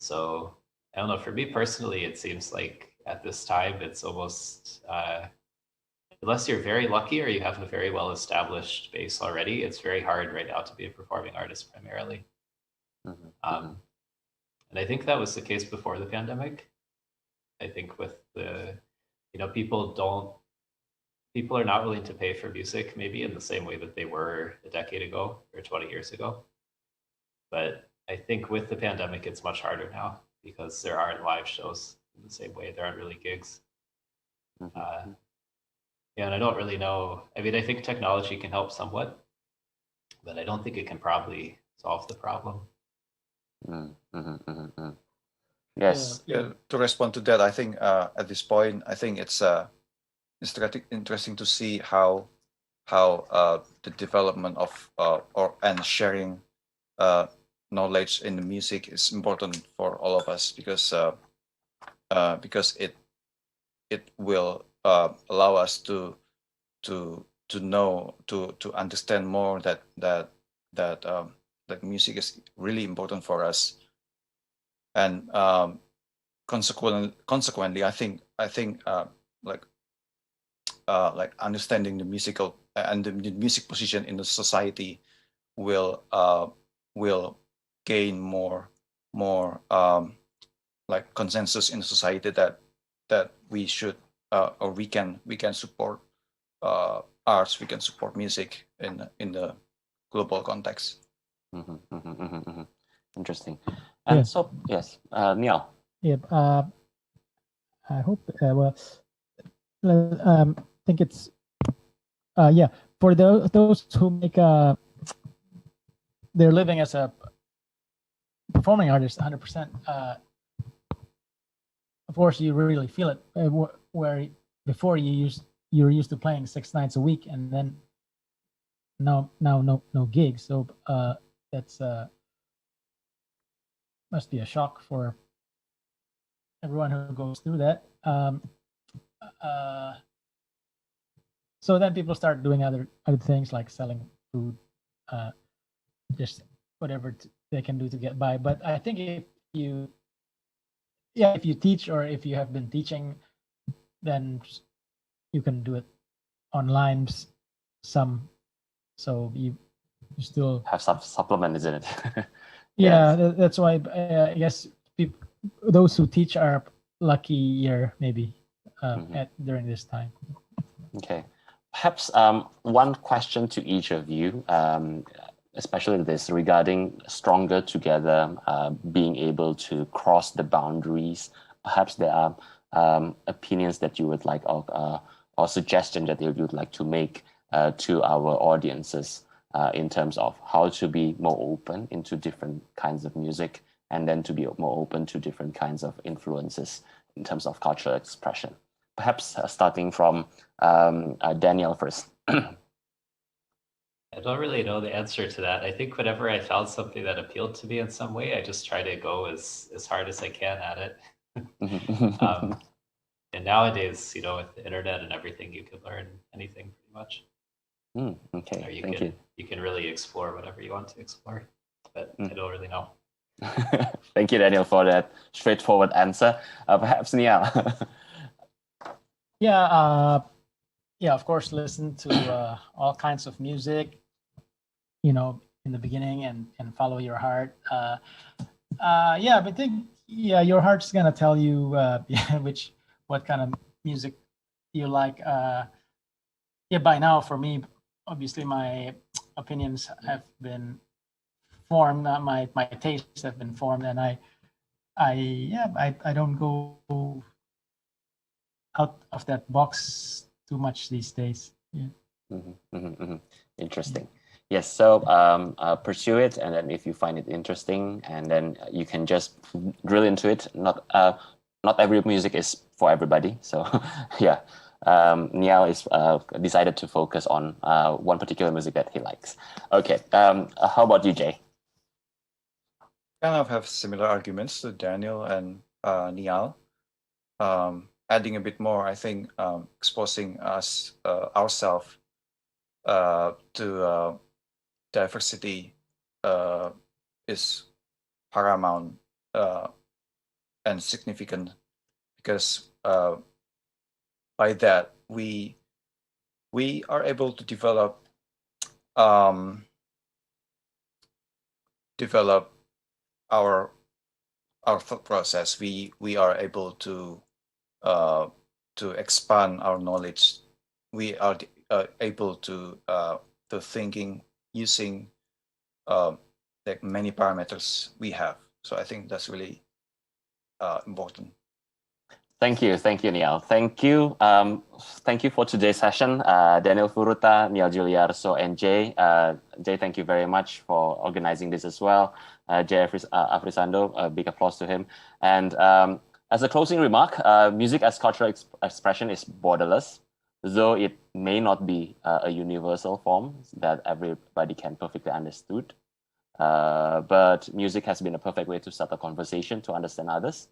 So I don't know, for me personally, it seems like at this time, it's almost, unless you're very lucky or you have a very well-established base already, it's very hard right now to be a performing artist primarily. Mm-hmm. And I think that was the case before the pandemic. I think with the, you know, people are not willing to pay for music maybe in the same way that they were a decade ago or 20 years ago. But I think with the pandemic, it's much harder now because there aren't live shows in the same way. There aren't really gigs. Yeah, and I don't really know. I mean, I think technology can help somewhat, but I don't think it can probably solve the problem. Yes. To respond to that, I think at this point, I think it's interesting to see how the development of and sharing knowledge in the music is important for all of us, because it will allow us to know, to understand more that music is really important for us, and consequently, I think like understanding the musical and the music position in the society will gain more like consensus in the society that we should or we can support arts, we can support music in the global context. Interesting. And Yeah. so yes, Neil. Yeah. I hope. I think it's. Yeah. For those who make they're living as a performing artist, 100%. Of course, you really feel it. Where before you're used to playing 6 nights a week, and then now no gigs. So that's must be a shock for everyone who goes through that. So then people start doing other things like selling food, just whatever they can do to get by. But I think if you teach, or if you have been teaching, then you can do it online some, so you still have some supplement, isn't it? Yeah, that's why I guess those who teach are luckier maybe during this time. Okay, perhaps one question to each of you, especially this regarding stronger together, being able to cross the boundaries. Perhaps there are opinions that you would like, or suggestion that you would like to make to our audiences in terms of how to be more open into different kinds of music, and then to be more open to different kinds of influences in terms of cultural expression. Perhaps starting from Daniel first. I don't really know the answer to that. I think whenever I found something that appealed to me in some way, I just try to go as hard as I can at it. And nowadays, with the internet and everything, you can learn anything pretty much. Okay, Or thank you. You can really explore whatever you want to explore, but I don't really know. Thank you, Daniel, for that straightforward answer. Perhaps Nia. Yeah, of course, listen to all kinds of music, in the beginning, and follow your heart. But I think, your heart's gonna tell you what kind of music you like. By now, for me, obviously my opinions have been formed, my tastes have been formed, and I don't go out of that box too much these days. Interesting. Yes, so pursue it, and then if you find it interesting, and then you can just drill into it. Not every music is for everybody, so yeah. Niall is decided to focus on one particular music that he likes. Okay, how about you, Jay? Kind of have similar arguments to Daniel and Niall. Adding a bit more, I think exposing ourselves to diversity is paramount and significant, because by that we are able to develop our thought process. We are able to expand our knowledge. We are able to thinking using like many parameters we have. So I think that's really important. Thank you, Niall. Thank you for today's session, Daniel Furuta, Niall Giuliarso, and Jay. Jay, thank you very much for organizing this as well. Jay Afrisando, a big applause to him. And as a closing remark, music as cultural expression is borderless, though it may not be a universal form that everybody can perfectly understood. But music has been a perfect way to start a conversation, to understand others,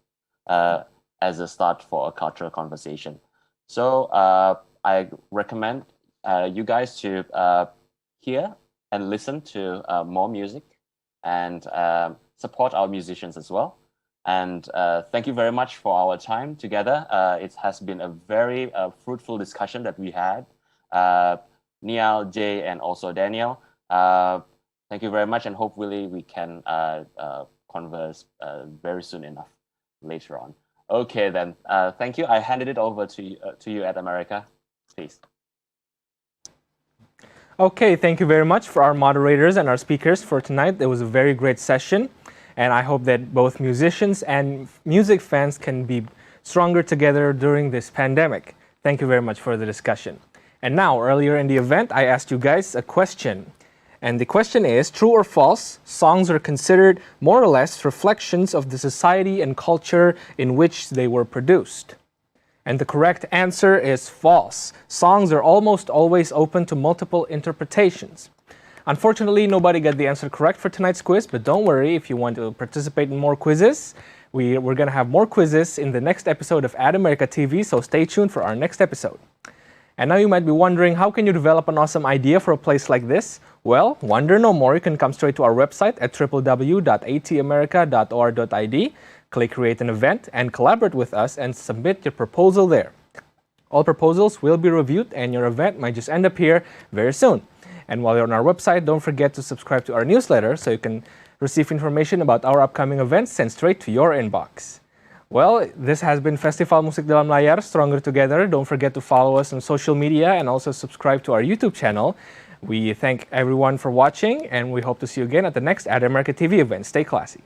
as a start for a cultural conversation. So I recommend you guys to hear and listen to more music and support our musicians as well. And thank you very much for our time together. It has been a very fruitful discussion that we had. Niall, Jay, and also Daniel. Thank you very much, and hopefully we can converse very soon enough later on. Okay, then. Thank you. I handed it over to you at America. Please. Okay, thank you very much for our moderators and our speakers for tonight. It was a very great session, and I hope that both musicians and music fans can be stronger together during this pandemic. Thank you very much for the discussion. And now, earlier in the event, I asked you guys a question. And the question is, true or false, songs are considered more or less reflections of the society and culture in which they were produced? And the correct answer is false. Songs are almost always open to multiple interpretations. Unfortunately, nobody got the answer correct for tonight's quiz, but don't worry, if you want to participate in more quizzes, we're going to have more quizzes in the next episode of Ad America TV, so stay tuned for our next episode. And now you might be wondering, how can you develop an awesome idea for a place like this? Well, wonder no more. You can come straight to our website at www.atamerica.or.id, click Create an Event, and collaborate with us and submit your proposal there. All proposals will be reviewed, and your event might just end up here very soon. And while you're on our website, don't forget to subscribe to our newsletter so you can receive information about our upcoming events sent straight to your inbox. Well, this has been Festival Musik Dalam Layar, Stronger Together. Don't forget to follow us on social media and also subscribe to our YouTube channel. We thank everyone for watching, and we hope to see you again at the next Ad America TV event. Stay classy.